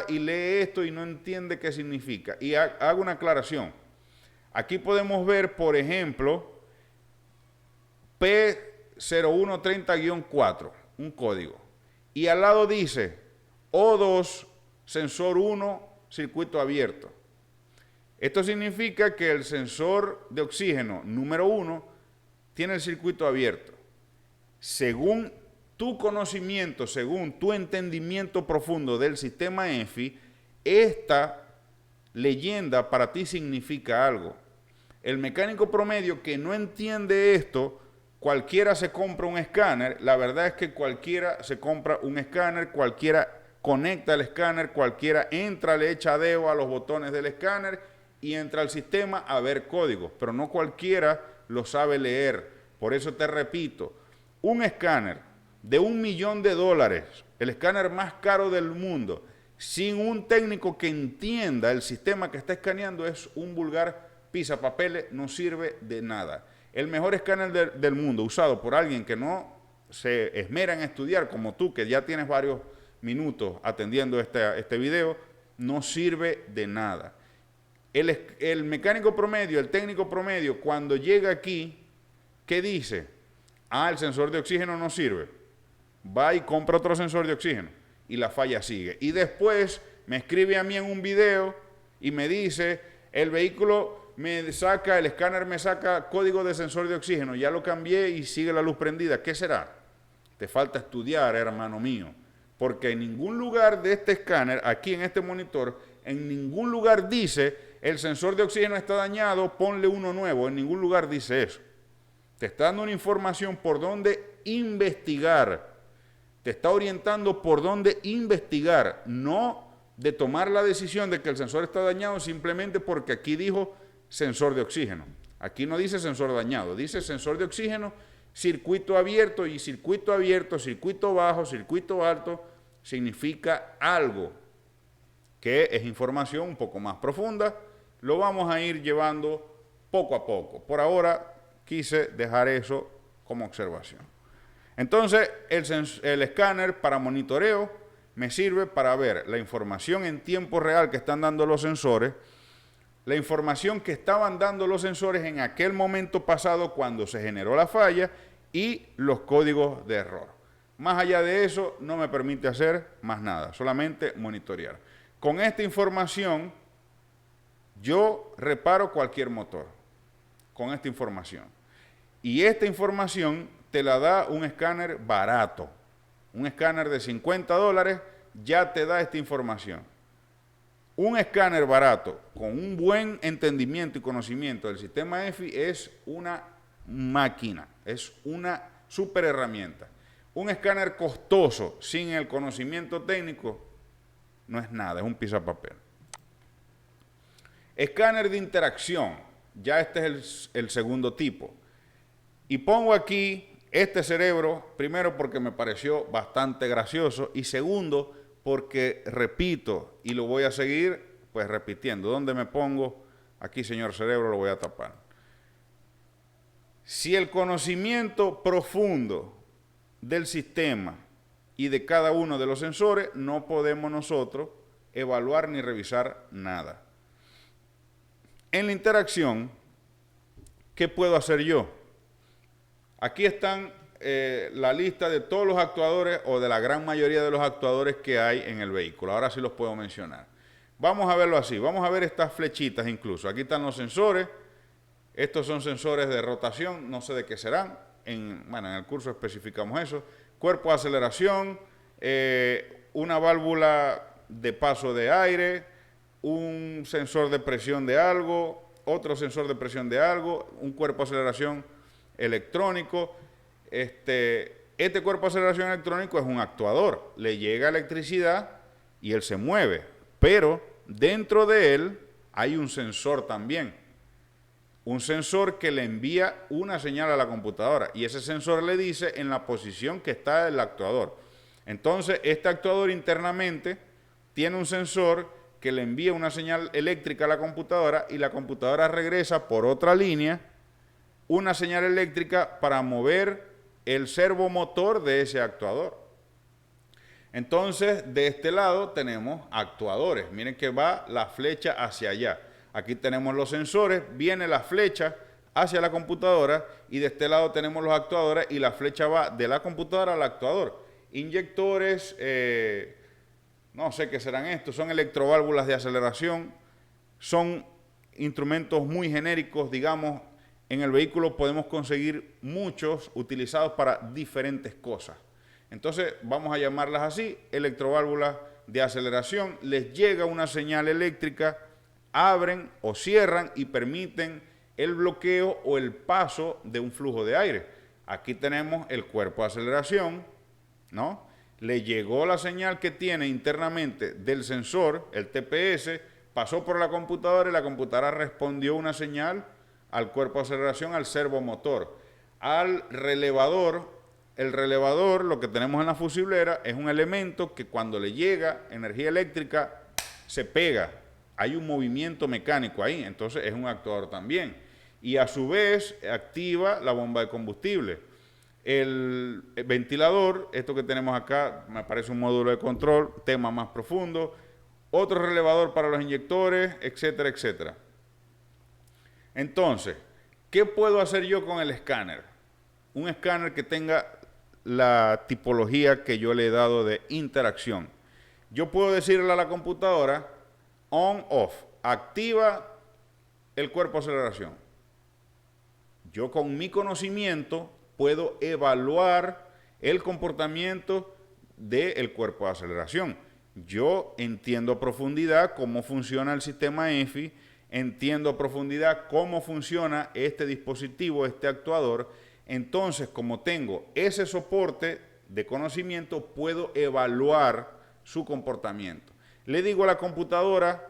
y lee esto y no entiende qué significa. Y hago una aclaración. Aquí podemos ver, por ejemplo, P0130-4, un código. Y al lado dice O2, sensor 1, circuito abierto. Esto significa que el sensor de oxígeno número 1 tiene el circuito abierto. Según tu conocimiento, según tu entendimiento profundo del sistema ENFI, esta leyenda para ti significa algo. El mecánico promedio que no entiende esto, cualquiera se compra un escáner. La verdad es que cualquiera se compra un escáner, cualquiera conecta el escáner, cualquiera entra, le echa dedo a los botones del escáner y entra al sistema a ver códigos, pero no cualquiera lo sabe leer. Por eso te repito, un escáner de $1 millón, el escáner más caro del mundo, sin un técnico que entienda el sistema que está escaneando, es un vulgar pisapapeles, no sirve de nada. El mejor escáner del mundo, usado por alguien que no se esmera en estudiar, como tú, que ya tienes varios minutos atendiendo este video, no sirve de nada. El mecánico promedio, el técnico promedio, cuando llega aquí, ¿qué dice? Ah, el sensor de oxígeno no sirve. Va y compra otro sensor de oxígeno y la falla sigue. Y después me escribe a mí en un video y me dice, el vehículo me saca, el escáner me saca código de sensor de oxígeno, ya lo cambié y sigue la luz prendida. ¿Qué será? Te falta estudiar, hermano mío, porque en ningún lugar de este escáner, aquí en este monitor, en ningún lugar dice, el sensor de oxígeno está dañado, ponle uno nuevo. En ningún lugar dice eso. Te está dando una información por dónde investigar. Te está orientando por dónde investigar, no de tomar la decisión de que el sensor está dañado simplemente porque aquí dijo sensor de oxígeno. Aquí no dice sensor dañado, dice sensor de oxígeno, circuito abierto, y circuito abierto, circuito bajo, circuito alto, significa algo que es información un poco más profunda. Lo vamos a ir llevando poco a poco. Por ahora quise dejar eso como observación. Entonces, el escáner para monitoreo me sirve para ver la información en tiempo real que están dando los sensores, la información que estaban dando los sensores en aquel momento pasado cuando se generó la falla y los códigos de error. Más allá de eso, no me permite hacer más nada, solamente monitorear. Con esta información, yo reparo cualquier motor, con esta información. Y esta información te la da un escáner barato. Un escáner de $50 ya te da esta información. Un escáner barato con un buen entendimiento y conocimiento del sistema ENFI es una máquina, es una super herramienta. Un escáner costoso sin el conocimiento técnico no es nada, es un pisapapel. Escáner de interacción, ya este es el segundo tipo. Y pongo aquí este cerebro, primero porque me pareció bastante gracioso y segundo porque repito y lo voy a seguir pues repitiendo. ¿Dónde me pongo? Aquí, señor cerebro, lo voy a tapar. Si el conocimiento profundo del sistema y de cada uno de los sensores, no podemos nosotros evaluar ni revisar nada. En la interacción, ¿qué puedo hacer yo? Aquí están la lista de todos los actuadores o de la gran mayoría de los actuadores que hay en el vehículo. Ahora sí los puedo mencionar. Vamos a verlo así. Vamos a ver estas flechitas incluso. Aquí están los sensores. Estos son sensores de rotación. No sé de qué serán. Bueno, en el curso especificamos eso. Cuerpo de aceleración. Una válvula de paso de aire. Un sensor de presión de algo. Otro sensor de presión de algo. Un cuerpo de aceleración electrónico. Este cuerpo de aceleración electrónico es un actuador, le llega electricidad y él se mueve, pero dentro de él hay un sensor también. un sensor que le envía una señal a la computadora y ese sensor le dice en la posición que está el actuador. Entonces, este actuador internamente tiene un sensor que le envía una señal eléctrica a la computadora y la computadora regresa por otra línea una señal eléctrica para mover el servomotor de ese actuador. Entonces, de este lado tenemos actuadores. Miren que va la flecha hacia allá. Aquí tenemos los sensores, viene la flecha hacia la computadora y de este lado tenemos los actuadores y la flecha va de la computadora al actuador. Inyectores, no sé qué serán estos, son electroválvulas de aceleración, son instrumentos muy genéricos, digamos. En el vehículo podemos conseguir muchos utilizados para diferentes cosas. Entonces vamos a llamarlas así, electroválvulas de aceleración. Les llega una señal eléctrica, abren o cierran y permiten el bloqueo o el paso de un flujo de aire. Aquí tenemos el cuerpo de aceleración, ¿no? Le llegó la señal que tiene internamente del sensor, el TPS, pasó por la computadora y la computadora respondió una señal al cuerpo de aceleración, al servomotor, al relevador. El relevador, lo que tenemos en la fusiblera, es un elemento que cuando le llega energía eléctrica se pega. Hay un movimiento mecánico ahí, entonces es un actuador también. Y a su vez activa la bomba de combustible. El ventilador, esto que tenemos acá, me parece un módulo de control, tema más profundo. Otro relevador para los inyectores, etcétera, etcétera. Entonces, ¿qué puedo hacer yo con el escáner? Un escáner que tenga la tipología que yo le he dado de interacción. Yo puedo decirle a la computadora, on-off, activa el cuerpo de aceleración. Yo con mi conocimiento puedo evaluar el comportamiento del cuerpo de aceleración. Yo entiendo a profundidad cómo funciona el sistema EFI, entiendo a profundidad cómo funciona este dispositivo, este actuador. Entonces, como tengo ese soporte de conocimiento, puedo evaluar su comportamiento. Le digo a la computadora,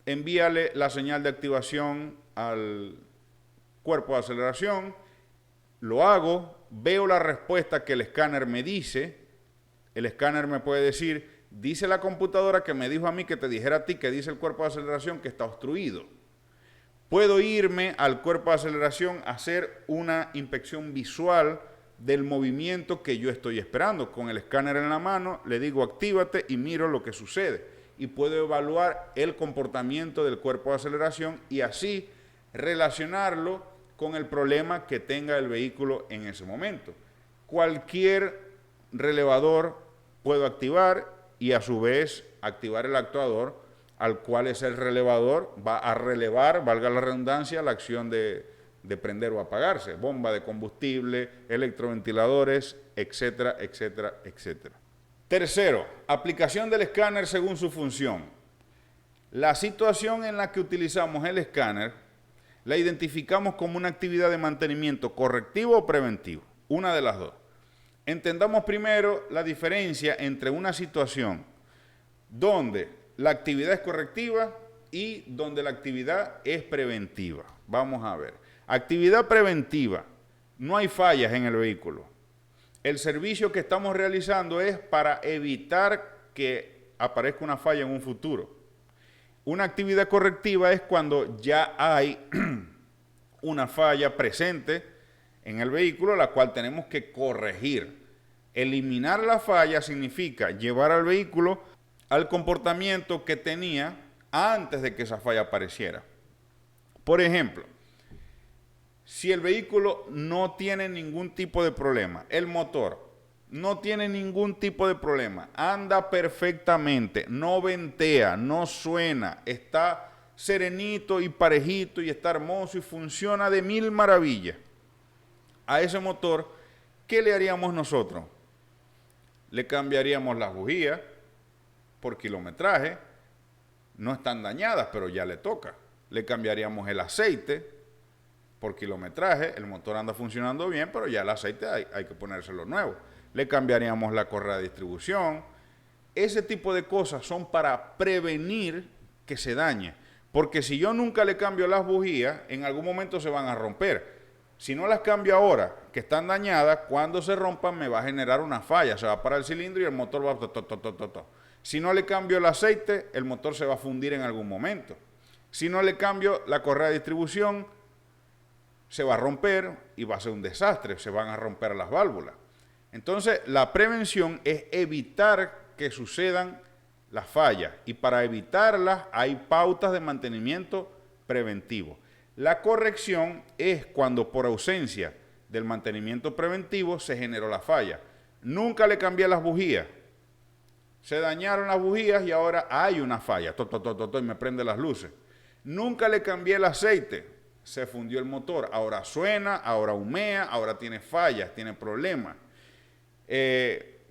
envíale la señal de activación al cuerpo de aceleración, lo hago, veo la respuesta que el escáner me dice. El escáner me puede decir, dice la computadora que me dijo a mí que te dijera a ti que dice el cuerpo de aceleración que está obstruido. Puedo irme al cuerpo de aceleración a hacer una inspección visual del movimiento que yo estoy esperando. Con el escáner en la mano le digo actívate y miro lo que sucede. Y puedo evaluar el comportamiento del cuerpo de aceleración y así relacionarlo con el problema que tenga el vehículo en ese momento. Cualquier relevador puedo activar y a su vez activar el actuador al cual ese relevador va a relevar, valga la redundancia, la acción de prender o apagarse. Bomba de combustible, electroventiladores, etcétera, etcétera, etcétera. Tercero, aplicación del escáner según su función. La situación en la que utilizamos el escáner la identificamos como una actividad de mantenimiento correctivo o preventivo, una de las dos. Entendamos primero la diferencia entre una situación donde la actividad es correctiva y donde la actividad es preventiva. Vamos a ver. Actividad preventiva. No hay fallas en el vehículo. El servicio que estamos realizando es para evitar que aparezca una falla en un futuro. Una actividad correctiva es cuando ya hay una falla presente en el vehículo, la cual tenemos que corregir. Eliminar la falla significa llevar al vehículo al comportamiento que tenía antes de que esa falla apareciera. Por ejemplo, si el vehículo no tiene ningún tipo de problema, el motor no tiene ningún tipo de problema, anda perfectamente, no ventea, no suena, está serenito y parejito y está hermoso y funciona de mil maravillas. A ese motor, ¿qué le haríamos nosotros? Le cambiaríamos las bujías por kilometraje, no están dañadas, pero ya le toca. Le cambiaríamos el aceite por kilometraje, el motor anda funcionando bien, pero ya el aceite hay que ponérselo nuevo. Le cambiaríamos la correa de distribución. Ese tipo de cosas son para prevenir que se dañe. Porque si yo nunca le cambio las bujías, en algún momento se van a romper. Si no las cambio ahora, que están dañadas, cuando se rompan me va a generar una falla, se va a parar el cilindro y el motor va a... Si no le cambio el aceite, el motor se va a fundir en algún momento. Si no le cambio la correa de distribución, se va a romper y va a ser un desastre, se van a romper las válvulas. Entonces, la prevención es evitar que sucedan las fallas, y para evitarlas hay pautas de mantenimiento preventivo. La corrección es cuando por ausencia del mantenimiento preventivo se generó la falla. Nunca le cambié las bujías, se dañaron las bujías y ahora hay una falla, y me prende las luces. Nunca le cambié el aceite, se fundió el motor, ahora suena, ahora humea, ahora tiene fallas, tiene problemas.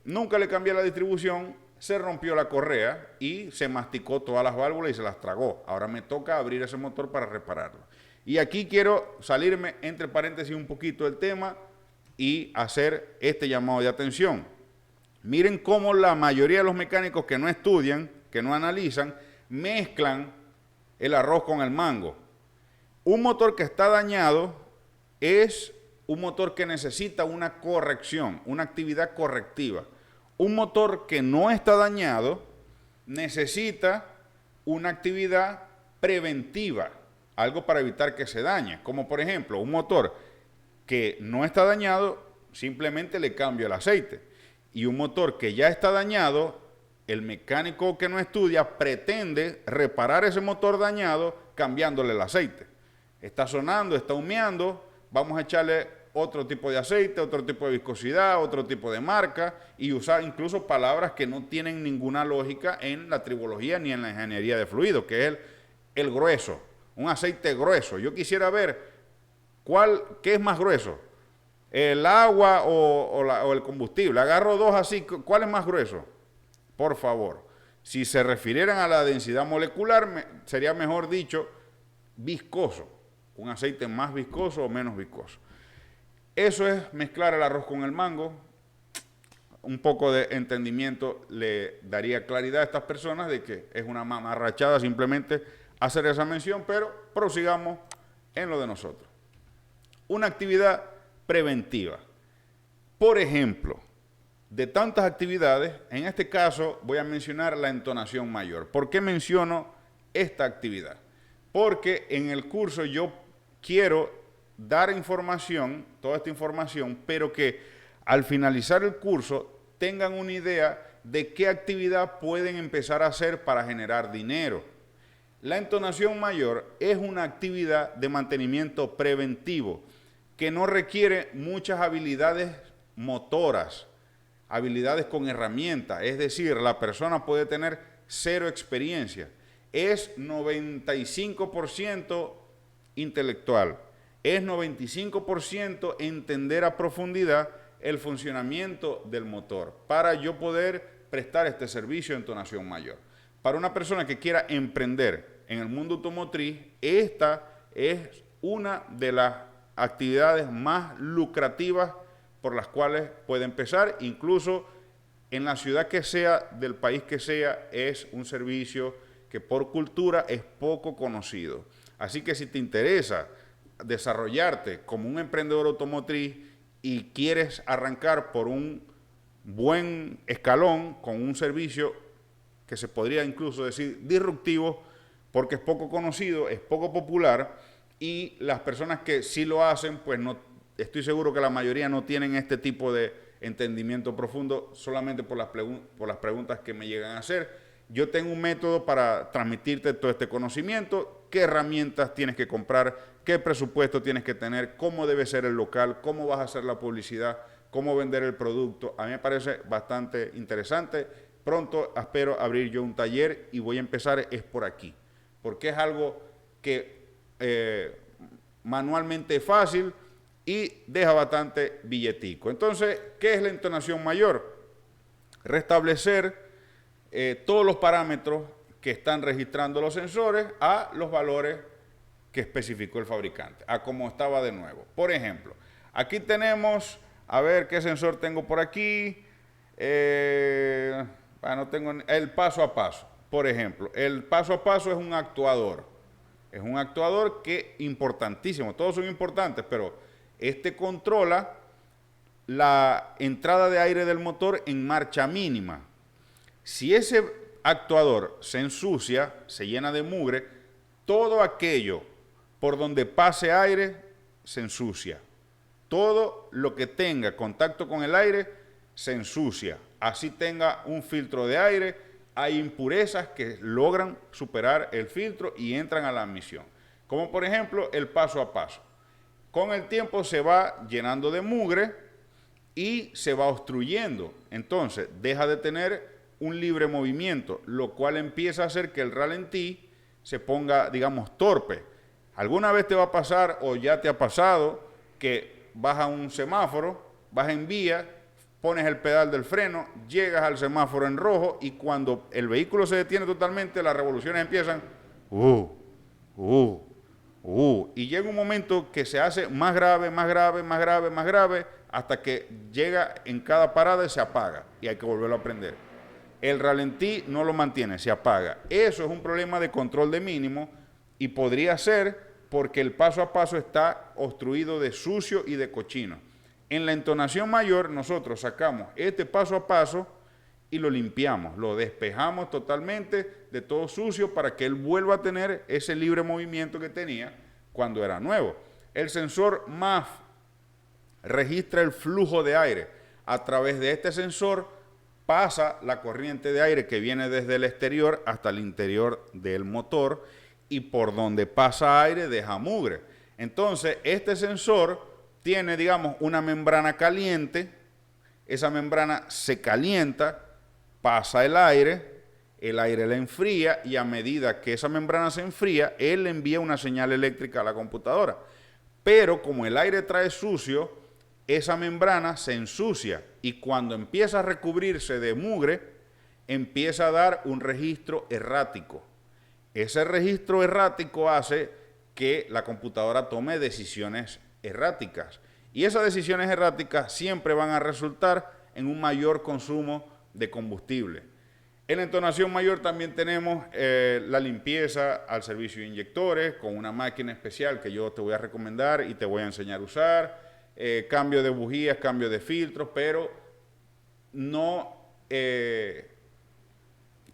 Nunca le cambié la distribución, se rompió la correa y se masticó todas las válvulas y se las tragó. Ahora me toca abrir ese motor para repararlo. Y aquí quiero salirme entre paréntesis un poquito del tema y hacer este llamado de atención. Miren cómo la mayoría de los mecánicos que no estudian, que no analizan, mezclan el arroz con el mango. Un motor que está dañado es un motor que necesita una corrección, una actividad correctiva. Un motor que no está dañado necesita una actividad preventiva, algo para evitar que se dañe. Como por ejemplo, un motor que no está dañado, simplemente le cambio el aceite. Y un motor que ya está dañado, el mecánico que no estudia pretende reparar ese motor dañado cambiándole el aceite. Está sonando, está humeando, vamos a echarle otro tipo de aceite, otro tipo de viscosidad, otro tipo de marca, y usar incluso palabras que no tienen ninguna lógica en la tribología ni en la ingeniería de fluidos, que es el grueso, un aceite grueso. Yo quisiera ver qué es más grueso, el agua o el combustible. Agarro dos así, ¿cuál es más grueso? Por favor, si se refirieran a la densidad molecular, sería mejor dicho viscoso, un aceite más viscoso o menos viscoso. Eso es mezclar el arroz con el mango. Un poco de entendimiento le daría claridad a estas personas de que es una mamarrachada simplemente hacer esa mención, pero prosigamos en lo de nosotros. Una actividad preventiva. Por ejemplo, de tantas actividades, en este caso voy a mencionar la entonación mayor. ¿Por qué menciono esta actividad? Porque en el curso yo quiero dar información, toda esta información, pero que al finalizar el curso tengan una idea de qué actividad pueden empezar a hacer para generar dinero. La entonación mayor es una actividad de mantenimiento preventivo que no requiere muchas habilidades motoras, habilidades con herramientas, es decir, la persona puede tener cero experiencia. Es 95% intelectual. Es 95% entender a profundidad el funcionamiento del motor para yo poder prestar este servicio de entonación mayor. Para una persona que quiera emprender en el mundo automotriz, esta es una de las actividades más lucrativas por las cuales puede empezar, incluso en la ciudad que sea, del país que sea, es un servicio que por cultura es poco conocido. Así que si te interesa desarrollarte como un emprendedor automotriz y quieres arrancar por un buen escalón con un servicio que se podría incluso decir disruptivo, porque es poco conocido, es poco popular, y las personas que sí lo hacen, pues no, estoy seguro que la mayoría no tienen este tipo de entendimiento profundo solamente por las preguntas que me llegan a hacer. Yo tengo un método para transmitirte todo este conocimiento, qué herramientas tienes que comprar, qué presupuesto tienes que tener, cómo debe ser el local, cómo vas a hacer la publicidad, cómo vender el producto. A mí me parece bastante interesante. Pronto espero abrir yo un taller y voy a empezar es por aquí, porque es algo que manualmente es fácil y deja bastante billetico. Entonces, ¿qué es la entonación mayor? Restablecer todos los parámetros que están registrando los sensores a los valores que especificó el fabricante, a como estaba de nuevo. Por ejemplo, aquí tenemos, a ver qué sensor tengo por aquí, bueno, tengo el paso a paso. Por ejemplo, el paso a paso es un actuador, Es un actuador que importantísimo, todos son importantes, pero este controla la entrada de aire del motor en marcha mínima. Si ese actuador se ensucia, se llena de mugre, todo aquello por donde pase aire se ensucia. Todo lo que tenga contacto con el aire se ensucia. Así tenga un filtro de aire, hay impurezas que logran superar el filtro y entran a la admisión. Como por ejemplo el paso a paso. Con el tiempo se va llenando de mugre y se va obstruyendo. Entonces deja de tener un libre movimiento, lo cual empieza a hacer que el ralentí se ponga, digamos, torpe. ¿Alguna vez te va a pasar o ya te ha pasado que vas a un semáforo, vas en vía, pones el pedal del freno, llegas al semáforo en rojo y cuando el vehículo se detiene totalmente, las revoluciones empiezan y llega un momento que se hace más grave, más grave, más grave, más grave, hasta que llega en cada parada y se apaga y hay que volverlo a prender. El ralentí no lo mantiene, se apaga. Eso es un problema de control de mínimo y podría ser porque el paso a paso está obstruido de sucio y de cochino. En la entonación mayor nosotros sacamos este paso a paso y lo limpiamos, lo despejamos totalmente de todo sucio para que él vuelva a tener ese libre movimiento que tenía cuando era nuevo. El sensor MAF registra el flujo de aire. A través de este sensor pasa la corriente de aire que viene desde el exterior hasta el interior del motor y por donde pasa aire deja mugre. Entonces, este sensor tiene, digamos, una membrana caliente, esa membrana se calienta, pasa el aire la enfría y a medida que esa membrana se enfría, él le envía una señal eléctrica a la computadora. Pero como el aire trae sucio, esa membrana se ensucia y cuando empieza a recubrirse de mugre, empieza a dar un registro errático. Ese registro errático hace que la computadora tome decisiones erráticas. Y esas decisiones erráticas siempre van a resultar en un mayor consumo de combustible. En la entonación mayor también tenemos la limpieza al servicio de inyectores con una máquina especial que yo te voy a recomendar y te voy a enseñar a usar. Cambio de bujías, cambio de filtros, pero no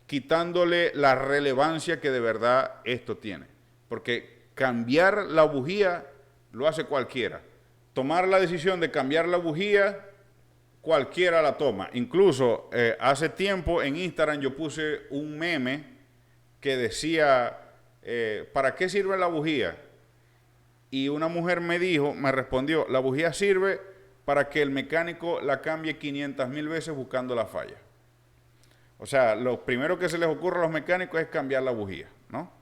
quitándole la relevancia que de verdad esto tiene. Porque cambiar la bujía lo hace cualquiera. Tomar la decisión de cambiar la bujía, cualquiera la toma. Incluso hace tiempo en Instagram yo puse un meme que decía, ¿para qué sirve la bujía? Y una mujer me respondió, la bujía sirve para que el mecánico la cambie 500,000 veces buscando la falla. O sea, lo primero que se les ocurre a los mecánicos es cambiar la bujía, ¿no?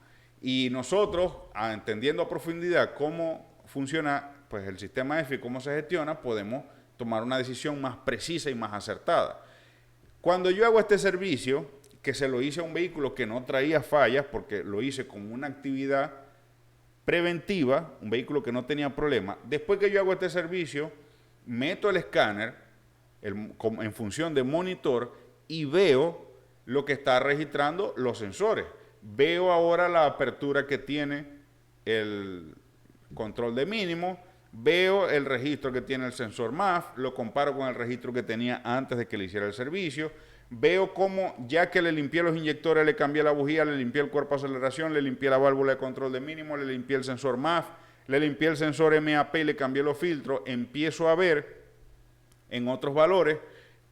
Y nosotros, entendiendo a profundidad cómo funciona pues, el sistema EFI, cómo se gestiona, podemos tomar una decisión más precisa y más acertada. Cuando yo hago este servicio, que se lo hice a un vehículo que no traía fallas, porque lo hice como una actividad preventiva, un vehículo que no tenía problema, después que yo hago este servicio, meto el escáner en función de monitor y veo lo que está registrando los sensores. Veo ahora la apertura que tiene el control de mínimo, veo el registro que tiene el sensor MAF, lo comparo con el registro que tenía antes de que le hiciera el servicio, veo cómo ya que le limpié los inyectores, le cambié la bujía, le limpié el cuerpo de aceleración, le limpié la válvula de control de mínimo, le limpié el sensor MAF, le limpié el sensor MAP y le cambié los filtros, empiezo a ver en otros valores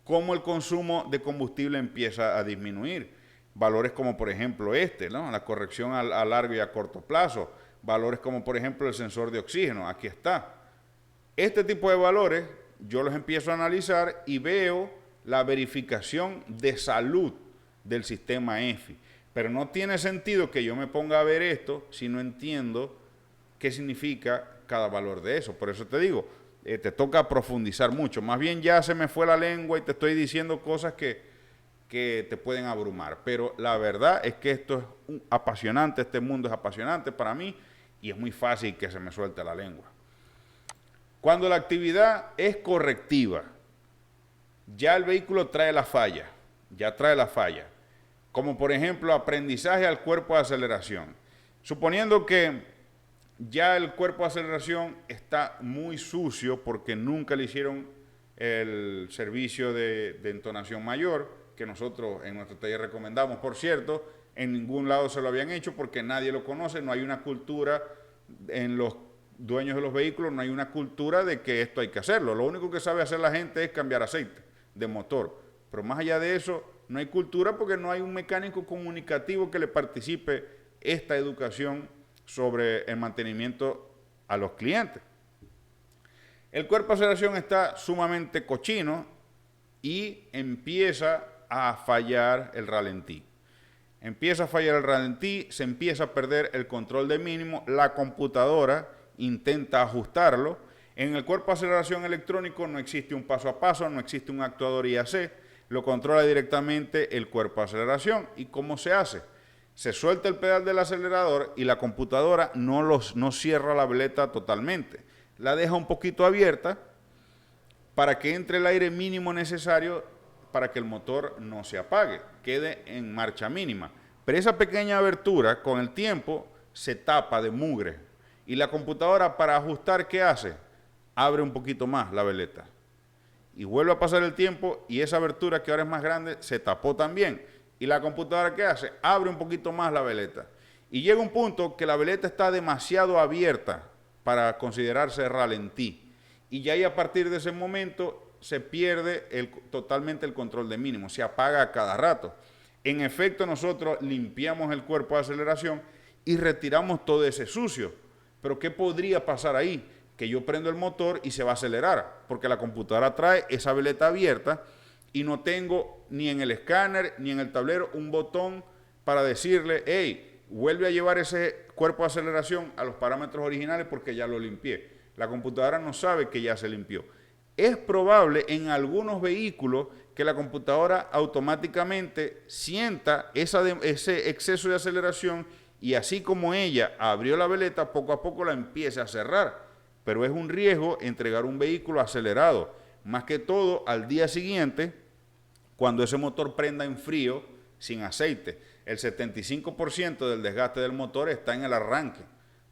cómo el consumo de combustible empieza a disminuir. Valores como por ejemplo ¿no? La corrección a largo y a corto plazo. Valores como por ejemplo el sensor de oxígeno, aquí está. Este tipo de valores yo los empiezo a analizar y veo la verificación de salud del sistema EFI. Pero no tiene sentido que yo me ponga a ver esto si no entiendo qué significa cada valor de eso. Por eso te digo, te toca profundizar mucho. Más bien ya se me fue la lengua y te estoy diciendo cosas que te pueden abrumar. Pero la verdad es que esto es apasionante, este mundo es apasionante para mí y es muy fácil que se me suelte la lengua. Cuando la actividad es correctiva, ya el vehículo trae la falla, como por ejemplo aprendizaje al cuerpo de aceleración. Suponiendo que ya el cuerpo de aceleración está muy sucio porque nunca le hicieron el servicio de entonación mayor, que nosotros en nuestro taller recomendamos, por cierto, en ningún lado se lo habían hecho porque nadie lo conoce, no hay una cultura en los dueños de los vehículos, no hay una cultura de que esto hay que hacerlo. Lo único que sabe hacer la gente es cambiar aceite de motor, pero más allá de eso no hay cultura porque no hay un mecánico comunicativo que le participe esta educación sobre el mantenimiento a los clientes. El cuerpo de aceleración está sumamente cochino y empieza a fallar el ralentí. Empieza a fallar el ralentí, se empieza a perder el control de mínimo, la computadora intenta ajustarlo. En el cuerpo de aceleración electrónico no existe un paso a paso, no existe un actuador IAC, lo controla directamente el cuerpo de aceleración. ¿Y cómo se hace? Se suelta el pedal del acelerador y la computadora no cierra la veleta totalmente. La deja un poquito abierta para que entre el aire mínimo necesario para que el motor no se apague, quede en marcha mínima. Pero esa pequeña abertura con el tiempo se tapa de mugre y la computadora para ajustar, ¿qué hace? Abre un poquito más la veleta y vuelve a pasar el tiempo y esa abertura que ahora es más grande se tapó también. Y la computadora, ¿qué hace? Abre un poquito más la veleta. Y llega un punto que la veleta está demasiado abierta para considerarse ralentí. Y ya ahí a partir de ese momento se pierde totalmente el control de mínimo, se apaga a cada rato. En efecto, nosotros limpiamos el cuerpo de aceleración y retiramos todo ese sucio. Pero ¿qué podría pasar ahí? Que yo prendo el motor y se va a acelerar, porque la computadora trae esa veleta abierta y no tengo ni en el escáner ni en el tablero un botón para decirle, hey, vuelve a llevar ese cuerpo de aceleración a los parámetros originales porque ya lo limpié. La computadora no sabe que ya se limpió. Es probable en algunos vehículos que la computadora automáticamente sienta ese exceso de aceleración y así como ella abrió la veleta, poco a poco la empiece a cerrar. Pero es un riesgo entregar un vehículo acelerado, más que todo al día siguiente, cuando ese motor prenda en frío, sin aceite. El 75% del desgaste del motor está en el arranque,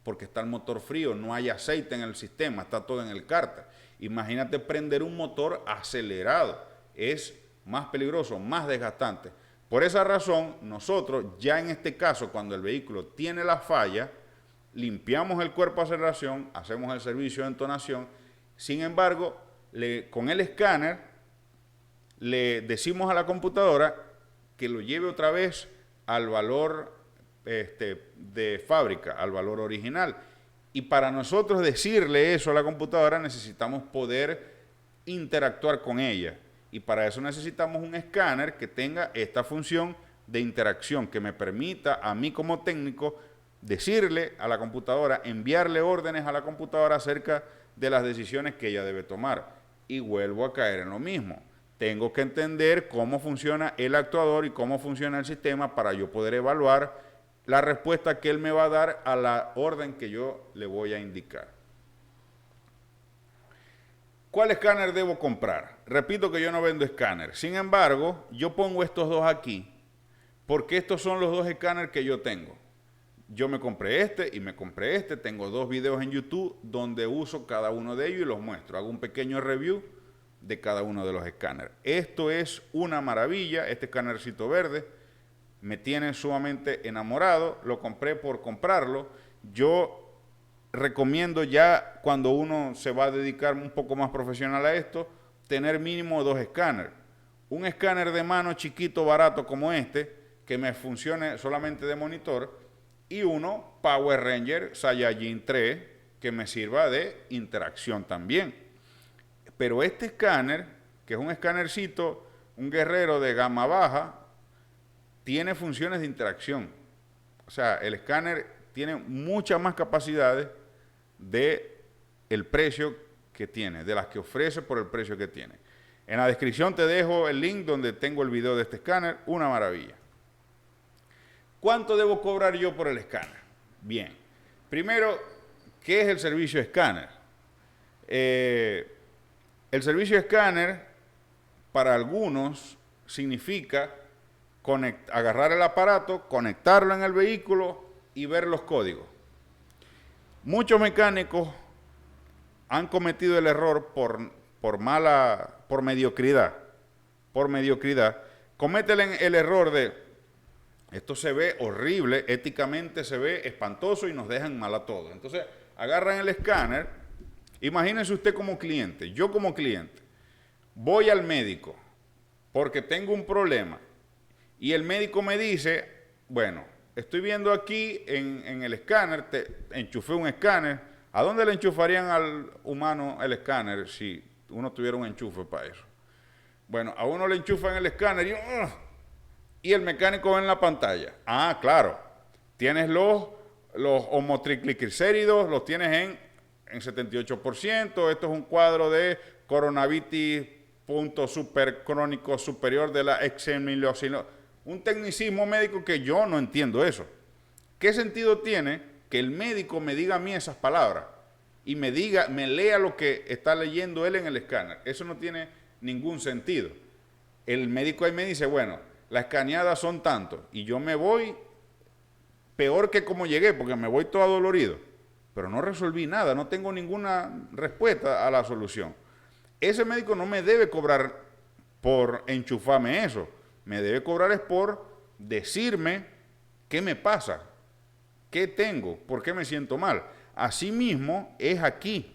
porque está el motor frío, no hay aceite en el sistema, está todo en el cárter. Imagínate prender un motor acelerado, es más peligroso, más desgastante. Por esa razón, nosotros ya en este caso, cuando el vehículo tiene la falla, limpiamos el cuerpo de aceleración, hacemos el servicio de entonación. Sin embargo, con el escáner le decimos a la computadora que lo lleve otra vez al valor de fábrica, al valor original. Y para nosotros decirle eso a la computadora necesitamos poder interactuar con ella. Y para eso necesitamos un escáner que tenga esta función de interacción, que me permita a mí como técnico decirle a la computadora, enviarle órdenes a la computadora acerca de las decisiones que ella debe tomar. Y vuelvo a caer en lo mismo. Tengo que entender cómo funciona el actuador y cómo funciona el sistema para yo poder evaluar la respuesta que él me va a dar a la orden que yo le voy a indicar. ¿Cuál escáner debo comprar? Repito que yo no vendo escáner. Sin embargo, yo pongo estos dos aquí porque estos son los dos escáneres que yo tengo. Yo me compré este y me compré este. Tengo dos videos en YouTube donde uso cada uno de ellos y los muestro. Hago un pequeño review de cada uno de los escáneres. Esto es una maravilla, este escánercito verde. Me tiene sumamente enamorado. Lo compré por comprarlo. Yo recomiendo ya cuando uno se va a dedicar un poco más profesional a esto, tener mínimo dos escáneres. Un escáner de mano chiquito, barato como este, que me funcione solamente de monitor, y uno Power Ranger Saiyajin 3, que me sirva de interacción también. Pero este escáner, que es un escánercito, un guerrero de gama baja, tiene funciones de interacción. O sea, el escáner tiene muchas más capacidades de el precio que tiene, de las que ofrece por el precio que tiene. En la descripción te dejo el link donde tengo el video de este escáner, una maravilla. ¿Cuánto debo cobrar yo por el escáner? Bien, primero, ¿qué es el servicio escáner? El servicio escáner para algunos significa agarrar el aparato, conectarlo en el vehículo y ver los códigos. Muchos mecánicos han cometido el error por mediocridad. Por mediocridad. Cometen el error de, esto se ve horrible, éticamente se ve espantoso y nos dejan mal a todos. Entonces, agarran el escáner, imagínense usted como cliente, yo como cliente, voy al médico porque tengo un problema y el médico me dice, bueno, estoy viendo aquí en el escáner, te enchufé un escáner. ¿A dónde le enchufarían al humano el escáner si uno tuviera un enchufe para eso? Bueno, a uno le enchufan el escáner y el mecánico ve en la pantalla. Ah, claro, tienes los homotriglicéridos, los tienes en 78%. Esto es un cuadro de coronavitis punto supercrónico superior de la exemilocina. Un tecnicismo médico que yo no entiendo eso. ¿Qué sentido tiene que el médico me diga a mí esas palabras y me lea lo que está leyendo él en el escáner? Eso no tiene ningún sentido. El médico ahí me dice, bueno, las escaneadas son tantos y yo me voy peor que como llegué porque me voy todo adolorido, pero no resolví nada, no tengo ninguna respuesta a la solución. Ese médico no me debe cobrar por enchufarme eso, me debe cobrar es por decirme qué me pasa, qué tengo, por qué me siento mal. Asimismo es aquí.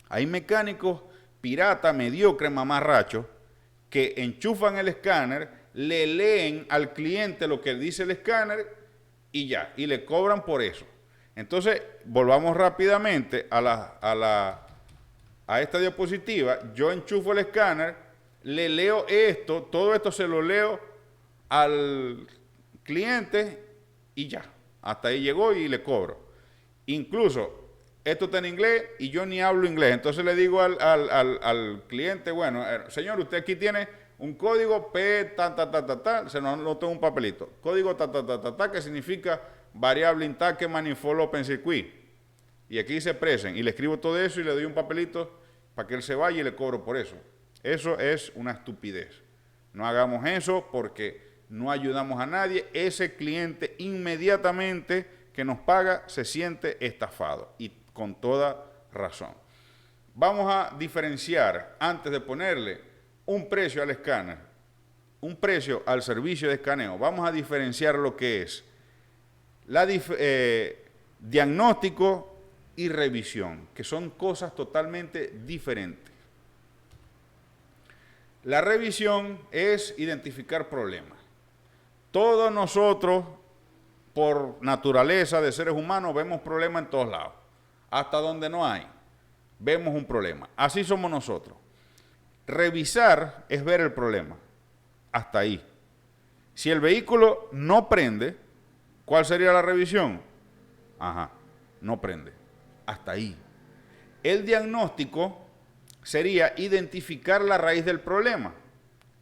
Hay mecánicos pirata, mediocre, mamarracho, que enchufan el escáner, le leen al cliente lo que dice el escáner y ya, y le cobran por eso. Entonces, volvamos rápidamente a esta diapositiva. Yo enchufo el escáner, le leo esto, todo esto se lo leo al cliente y ya, hasta ahí llegó y le cobro. Incluso, esto está en inglés y yo ni hablo inglés. Entonces le digo al cliente, bueno, señor, usted aquí tiene un código P, se nos notó un papelito. Código que significa variable intact manifold open circuit. Y aquí dice present. Y le escribo todo eso y le doy un papelito para que él se vaya y le cobro por eso. Eso es una estupidez. No hagamos eso porque no ayudamos a nadie. Ese cliente inmediatamente que nos paga se siente estafado. Y con toda razón. Vamos a diferenciar, antes de ponerle un precio al escáner, un precio al servicio de escaneo, vamos a diferenciar lo que es diagnóstico y revisión, que son cosas totalmente diferentes. La revisión es identificar problemas. Todos nosotros, por naturaleza de seres humanos, vemos problemas en todos lados. Hasta donde no hay, vemos un problema. Así somos nosotros. Revisar es ver el problema. Hasta ahí. Si el vehículo no prende, ¿cuál sería la revisión? Ajá, no prende. Hasta ahí. El diagnóstico sería identificar la raíz del problema.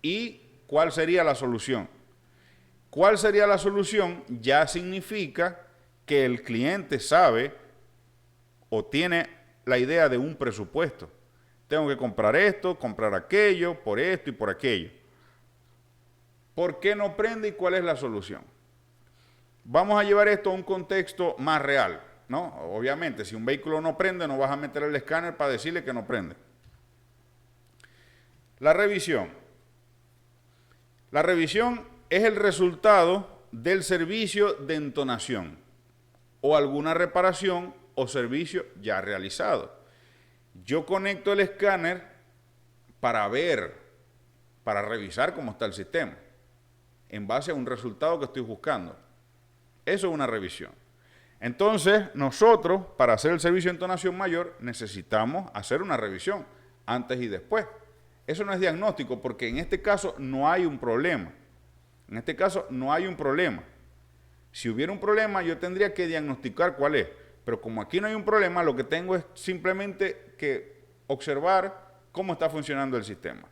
¿Y cuál sería la solución? ¿Cuál sería la solución? Ya significa que el cliente sabe o tiene la idea de un presupuesto. Tengo que comprar esto, comprar aquello, por esto y por aquello. ¿Por qué no prende y cuál es la solución? Vamos a llevar esto a un contexto más real, ¿no? Obviamente, si un vehículo no prende, no vas a meter el escáner para decirle que no prende. La revisión. La revisión es el resultado del servicio de entonación o alguna reparación o servicio ya realizado. Yo conecto el escáner para ver, para revisar cómo está el sistema, en base a un resultado que estoy buscando. Eso es una revisión. Entonces, nosotros, para hacer el servicio de entonación mayor, necesitamos hacer una revisión, antes y después. Eso no es diagnóstico, porque en este caso no hay un problema. En este caso no hay un problema. Si hubiera un problema, yo tendría que diagnosticar cuál es. Pero como aquí no hay un problema, lo que tengo es simplemente que observar cómo está funcionando el sistema.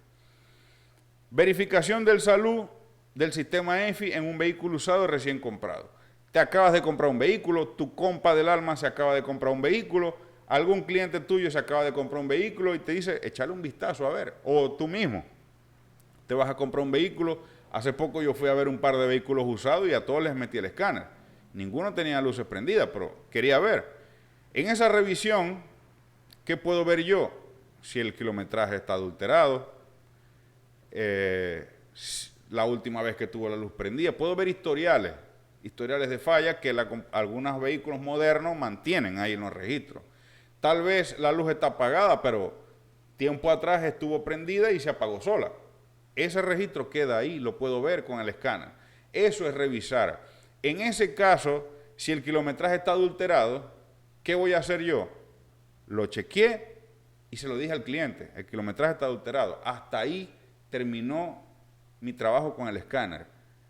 Verificación del salud del sistema EFI en un vehículo usado recién comprado. Te acabas de comprar un vehículo, tu compa del alma se acaba de comprar un vehículo, algún cliente tuyo se acaba de comprar un vehículo y te dice, échale un vistazo a ver. O tú mismo te vas a comprar un vehículo. Hace poco yo fui a ver un par de vehículos usados y a todos les metí el escáner. ninguno tenía luces prendidas, pero quería ver. En esa revisión, ¿qué puedo ver yo? Si el kilometraje está adulterado, la última vez que tuvo la luz prendida. Puedo ver historiales de falla que algunos vehículos modernos mantienen ahí en los registros. Tal vez la luz está apagada, pero tiempo atrás estuvo prendida y se apagó sola. Ese registro queda ahí, lo puedo ver con el escáner. Eso es revisar. En ese caso, si el kilometraje está adulterado, ¿qué voy a hacer yo? Lo chequeé y se lo dije al cliente, el kilometraje está adulterado. Hasta ahí terminó mi trabajo con el escáner.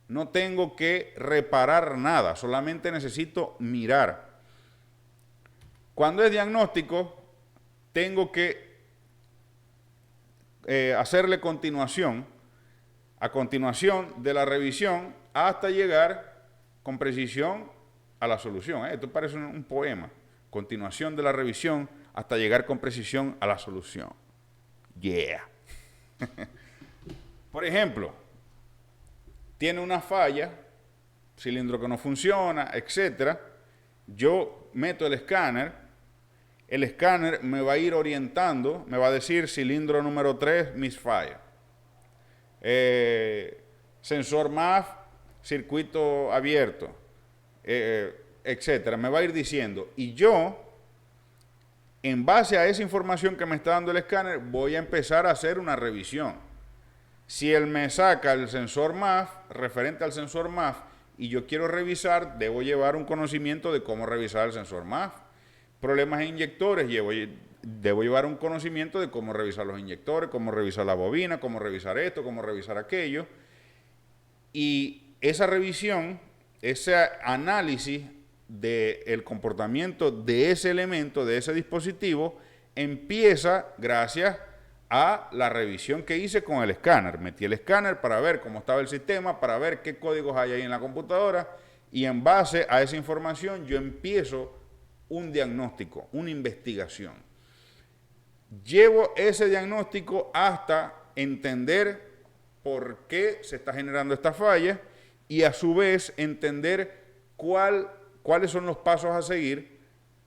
No tengo que reparar nada, solamente necesito mirar. Cuando es diagnóstico, tengo que hacerle continuación, a continuación de la revisión, hasta llegar con precisión a la solución. Esto parece un poema. Continuación de la revisión hasta llegar con precisión a la solución. Yeah. Por ejemplo, tiene una falla, cilindro que no funciona, etc. Yo meto el escáner me va a ir orientando, me va a decir cilindro número 3, misfire. Sensor MAF, circuito abierto, etc. Me va a ir diciendo. Y yo, en base a esa información que me está dando el escáner, voy a empezar a hacer una revisión. Si él me saca el sensor MAF, referente al sensor MAF, y yo quiero revisar, debo llevar un conocimiento de cómo revisar el sensor MAF. Problemas en inyectores, debo llevar un conocimiento de cómo revisar los inyectores, cómo revisar la bobina, cómo revisar esto, cómo revisar aquello. Y esa revisión, ese análisis del comportamiento de ese elemento, de ese dispositivo, empieza gracias a la revisión que hice con el escáner. Metí el escáner para ver cómo estaba el sistema, para ver qué códigos hay ahí en la computadora, y en base a esa información yo empiezo un diagnóstico, una investigación. Llevo ese diagnóstico hasta entender por qué se está generando esta falla y a su vez entender cuáles son los pasos a seguir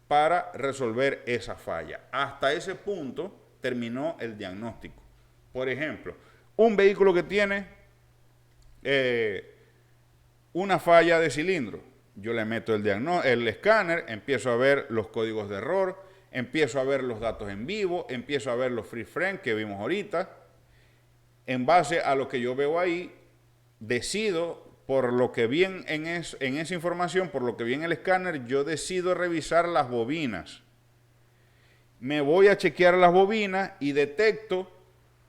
para resolver esa falla. Hasta ese punto terminó el diagnóstico. Por ejemplo, un vehículo que tiene una falla de cilindro. Yo le meto el escáner, empiezo a ver los códigos de error, empiezo a ver los datos en vivo, empiezo a ver los free frame que vimos ahorita. En base a lo que yo veo ahí, decido, por lo que vi en esa información, por lo que vi en el escáner, yo decido revisar las bobinas. Me voy a chequear las bobinas y detecto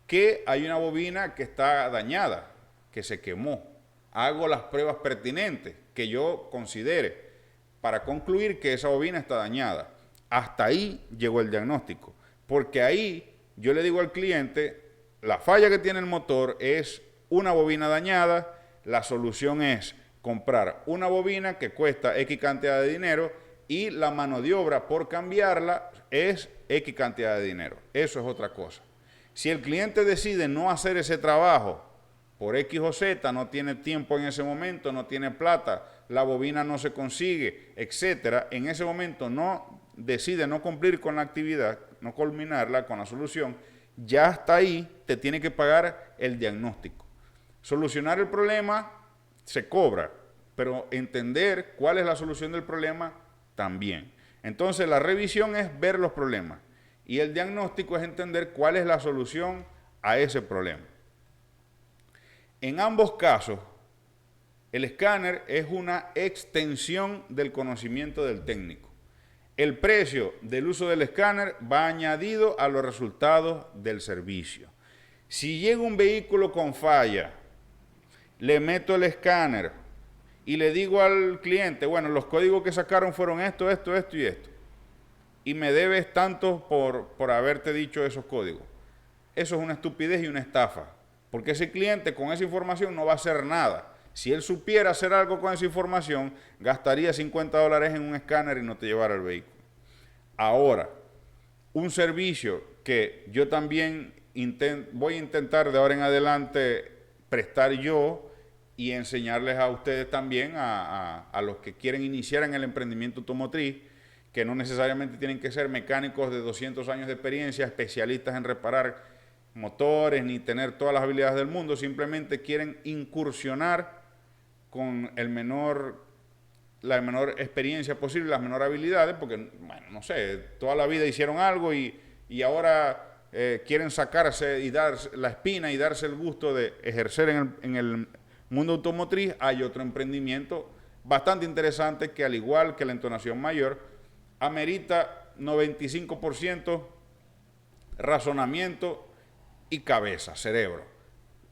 que hay una bobina que está dañada, que se quemó. Hago las pruebas pertinentes que yo considere para concluir que esa bobina está dañada. Hasta ahí llegó el diagnóstico, porque ahí yo le digo al cliente, la falla que tiene el motor es una bobina dañada, la solución es comprar una bobina que cuesta X cantidad de dinero y la mano de obra por cambiarla es X cantidad de dinero. Eso es otra cosa. Si el cliente decide no hacer ese trabajo por X o Z, no tiene tiempo en ese momento, no tiene plata, la bobina no se consigue, etcétera, en ese momento decide no cumplir con la actividad, no culminarla con la solución, ya hasta ahí te tiene que pagar el diagnóstico. Solucionar el problema se cobra, pero entender cuál es la solución del problema también. Entonces la revisión es ver los problemas y el diagnóstico es entender cuál es la solución a ese problema. En ambos casos, el escáner es una extensión del conocimiento del técnico. El precio del uso del escáner va añadido a los resultados del servicio. Si llega un vehículo con falla, le meto el escáner y le digo al cliente, bueno, los códigos que sacaron fueron esto, esto, esto y esto. Y me debes tanto por haberte dicho esos códigos. Eso es una estupidez y una estafa. Porque ese cliente con esa información no va a hacer nada. Si él supiera hacer algo con esa información, gastaría $50 en un escáner y no te llevara el vehículo. Ahora, un servicio que yo también voy a intentar de ahora en adelante prestar yo y enseñarles a ustedes también, a los que quieren iniciar en el emprendimiento automotriz, que no necesariamente tienen que ser mecánicos de 200 años de experiencia, especialistas en reparar motores, ni tener todas las habilidades del mundo, simplemente quieren incursionar con la menor experiencia posible, las menores habilidades, porque, bueno, no sé, toda la vida hicieron algo y ahora quieren sacarse y dar la espina y darse el gusto de ejercer en el mundo automotriz. Hay otro emprendimiento bastante interesante que, al igual que la entonación mayor, amerita 95% razonamiento y cabeza, cerebro.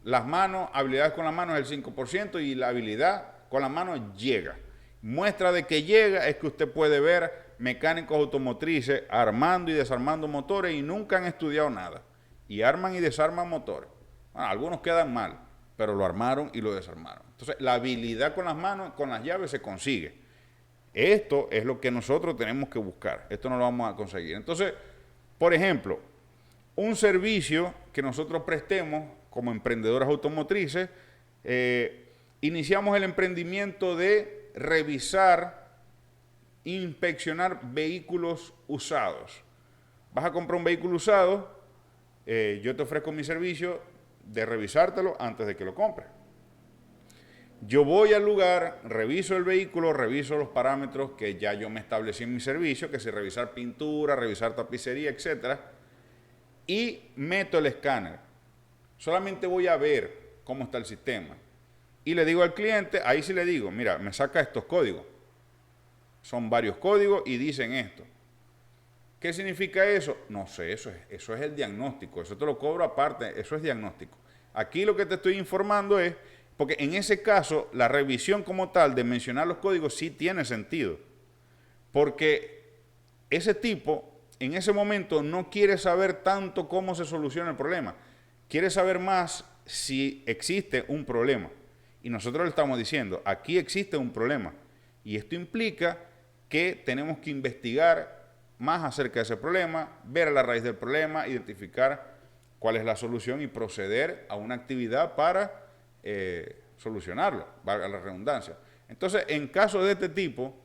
Las manos, habilidades con las manos es el 5% y la habilidad con las manos llega. Muestra de que llega es que usted puede ver mecánicos automotrices armando y desarmando motores y nunca han estudiado nada. Y arman y desarman motores. Bueno, algunos quedan mal, pero lo armaron y lo desarmaron. Entonces, la habilidad con las manos, con las llaves se consigue. Esto es lo que nosotros tenemos que buscar. Esto no lo vamos a conseguir. Entonces, por ejemplo, un servicio que nosotros prestemos como emprendedores automotrices, iniciamos el emprendimiento de revisar, inspeccionar vehículos usados. Vas a comprar un vehículo usado, yo te ofrezco mi servicio de revisártelo antes de que lo compres. Yo voy al lugar, reviso el vehículo, reviso los parámetros que ya yo me establecí en mi servicio, que es revisar pintura, revisar tapicería, etcétera, y meto el escáner. Solamente voy a ver cómo está el sistema. Y le digo al cliente, ahí sí le digo, mira, me saca estos códigos. Son varios códigos y dicen esto. ¿Qué significa eso? No sé, eso es el diagnóstico. Eso te lo cobro aparte, eso es diagnóstico. Aquí lo que te estoy informando es, porque en ese caso, la revisión como tal de mencionar los códigos sí tiene sentido. Porque ese tipo, en ese momento, no quiere saber tanto cómo se soluciona el problema. Quiere saber más si existe un problema. Y nosotros le estamos diciendo, aquí existe un problema. Y esto implica que tenemos que investigar más acerca de ese problema, ver a la raíz del problema, identificar cuál es la solución y proceder a una actividad para solucionarlo, valga la redundancia. Entonces, en casos de este tipo,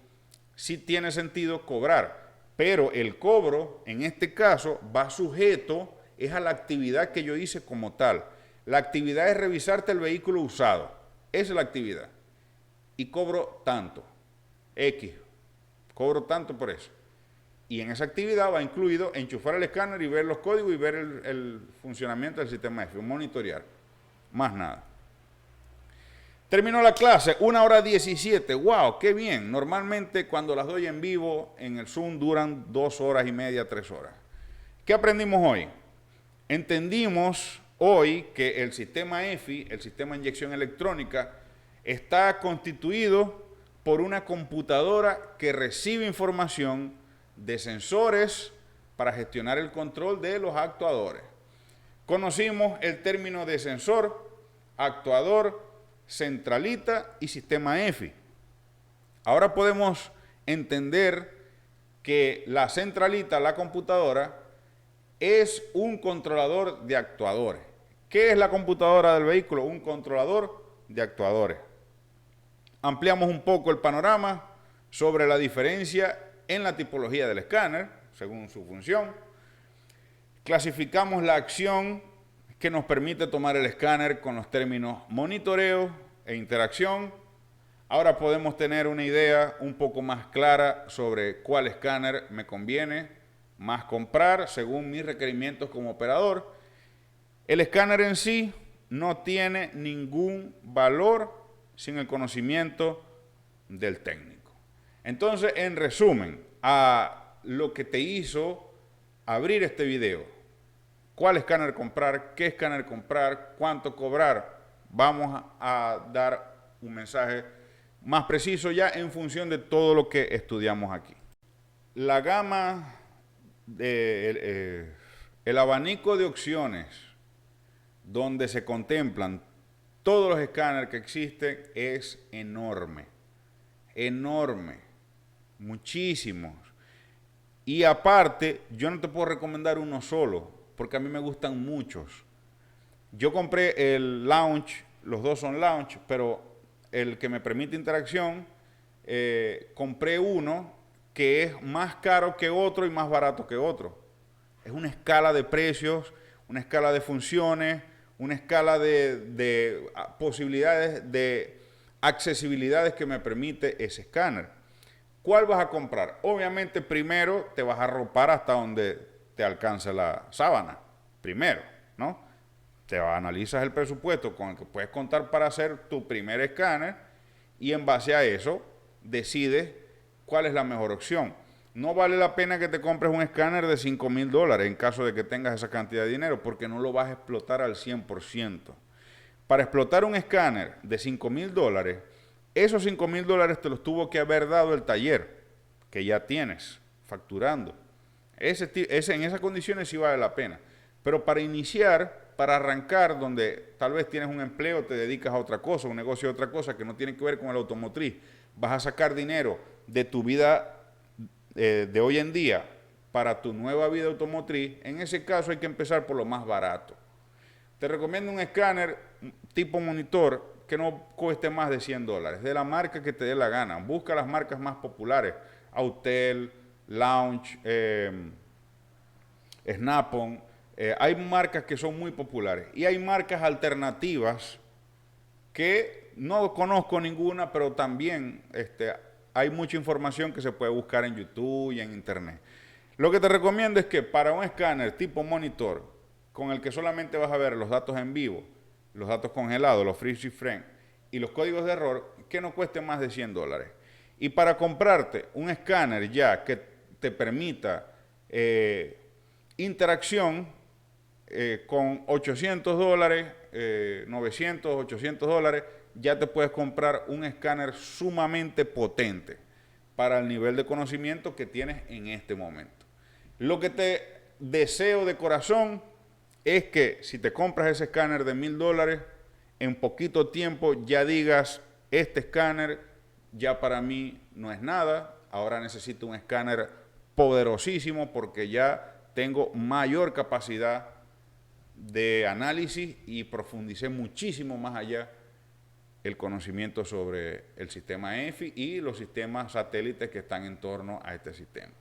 sí tiene sentido cobrar, pero el cobro, en este caso, va sujeto es a la actividad que yo hice como tal. La actividad es revisarte el vehículo usado. Esa es la actividad. Y cobro tanto. X. Cobro tanto por eso. Y en esa actividad va incluido enchufar el escáner y ver los códigos y ver el funcionamiento del sistema F, monitorear. Más nada. Terminó la clase, 1:17. ¡Wow! ¡Qué bien! Normalmente cuando las doy en vivo en el Zoom duran 2 horas y media, 3 horas. ¿Qué aprendimos hoy? Entendimos hoy que el sistema EFI, el sistema de inyección electrónica, está constituido por una computadora que recibe información de sensores para gestionar el control de los actuadores. Conocimos el término de sensor, actuador, centralita y sistema EFI. Ahora podemos entender que la centralita, la computadora, es un controlador de actuadores. ¿Qué es la computadora del vehículo? Un controlador de actuadores. Ampliamos un poco el panorama sobre la diferencia en la tipología del escáner, según su función. Clasificamos la acción que nos permite tomar el escáner con los términos monitoreo e interacción. Ahora podemos tener una idea un poco más clara sobre cuál escáner me conviene más comprar según mis requerimientos como operador. El escáner en sí no tiene ningún valor sin el conocimiento del técnico. Entonces, en resumen, a lo que te hizo abrir este video, ¿cuál escáner comprar? ¿Qué escáner comprar? ¿Cuánto cobrar? Vamos a dar un mensaje más preciso ya en función de todo lo que estudiamos aquí. La gama, el abanico de opciones donde se contemplan todos los escáneres que existen es enorme, enorme, muchísimos. Y aparte, yo no te puedo recomendar uno solo, porque a mí me gustan muchos. Yo compré el Launch, los dos son Launch, pero el que me permite interacción, compré uno que es más caro que otro y más barato que otro. Es una escala de precios, una escala de funciones, una escala de posibilidades, de accesibilidades que me permite ese escáner. ¿Cuál vas a comprar? Obviamente primero te vas a arropar hasta donde te alcance la sábana. Primero, ¿no? Analizas el presupuesto con el que puedes contar para hacer tu primer escáner y en base a eso decides cuál es la mejor opción. No vale la pena que te compres un escáner de $5,000 en caso de que tengas esa cantidad de dinero porque no lo vas a explotar al 100%. Para explotar un escáner de $5,000, esos $5,000 te los tuvo que haber dado el taller que ya tienes facturando. En esas condiciones sí vale la pena. Pero para iniciar, para arrancar, donde tal vez tienes un empleo, te dedicas a otra cosa, un negocio de otra cosa que no tiene que ver con el automotriz, vas a sacar dinero de tu vida de hoy en día para tu nueva vida automotriz, en ese caso hay que empezar por lo más barato. Te recomiendo un escáner tipo monitor que no cueste más de $100, de la marca que te dé la gana. Busca las marcas más populares, Autel, Launch, Snap-on. Hay marcas que son muy populares y hay marcas alternativas que no conozco ninguna, pero también hay mucha información que se puede buscar en YouTube y en Internet. Lo que te recomiendo es que para un escáner tipo monitor, con el que solamente vas a ver los datos en vivo, los datos congelados, los freeze y frame y los códigos de error, que no cueste más de $100. Y para comprarte un escáner ya que te permita interacción con $800, 900, $800, ya te puedes comprar un escáner sumamente potente para el nivel de conocimiento que tienes en este momento. Lo que te deseo de corazón es que si te compras ese escáner de $1,000, en poquito tiempo ya digas, este escáner ya para mí no es nada, ahora necesito un escáner poderosísimo porque ya tengo mayor capacidad de análisis y profundicé muchísimo más allá el conocimiento sobre el sistema ENFI y los sistemas satélites que están en torno a este sistema.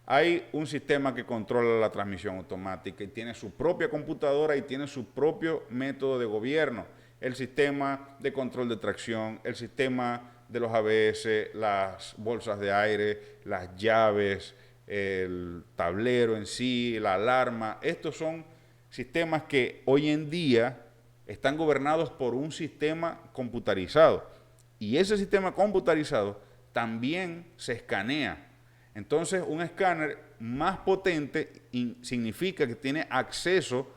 Hay un sistema que controla la transmisión automática y tiene su propia computadora y tiene su propio método de gobierno. El sistema de control de tracción, el sistema de los ABS, las bolsas de aire, las llaves, el tablero en sí, la alarma. Estos son sistemas que hoy en día están gobernados por un sistema computarizado. Y ese sistema computarizado también se escanea. Entonces, un escáner más potente significa que tiene acceso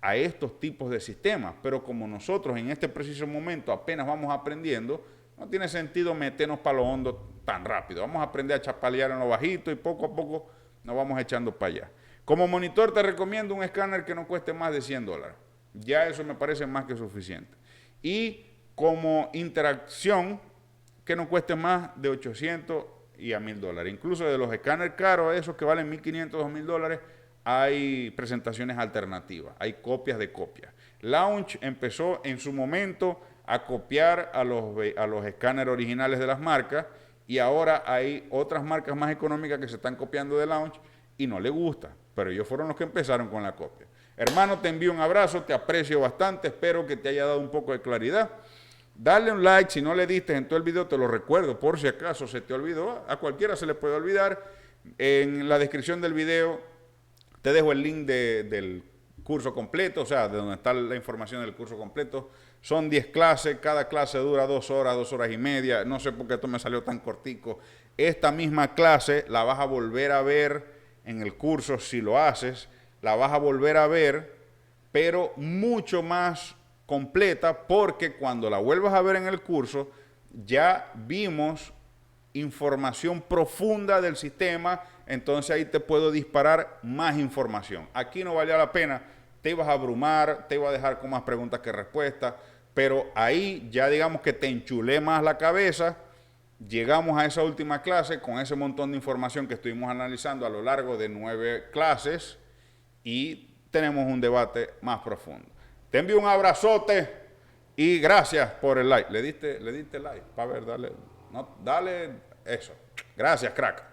a estos tipos de sistemas. Pero como nosotros en este preciso momento apenas vamos aprendiendo, no tiene sentido meternos para lo hondo tan rápido. Vamos a aprender a chapalear en lo bajito y poco a poco nos vamos echando para allá. Como monitor te recomiendo un escáner que no cueste más de $100. Ya eso me parece más que suficiente. Y como interacción, que no cueste más de $800 y a $1,000. Incluso de los escáneres caros, esos que valen $1,500, $2,000, hay presentaciones alternativas, hay copias de copias. Launch empezó en su momento a copiar a los escáneres originales de las marcas y ahora hay otras marcas más económicas que se están copiando de Launch y no le gusta, pero ellos fueron los que empezaron con la copia. Hermano, te envío un abrazo, te aprecio bastante, espero que te haya dado un poco de claridad. Dale un like, si no le diste en todo el video, te lo recuerdo, por si acaso se te olvidó, a cualquiera se le puede olvidar. En la descripción del video te dejo el link del curso completo, o sea, de donde está la información del curso completo. Son 10 clases, cada clase dura 2 horas, 2 horas y media. No sé por qué esto me salió tan cortico. Esta misma clase la vas a volver a ver en el curso si lo haces. La vas a volver a ver, pero mucho más completa, porque cuando la vuelvas a ver en el curso, ya vimos información profunda del sistema, entonces ahí te puedo disparar más información. Aquí no valía la pena, te ibas a abrumar, te iba a dejar con más preguntas que respuestas, pero ahí ya digamos que te enchulé más la cabeza. Llegamos a esa última clase con ese montón de información que estuvimos analizando a lo largo de 9 clases y tenemos un debate más profundo. Te envío un abrazote Y gracias por el like. Le diste like. Para ver, dale. No, dale eso. Gracias, crack.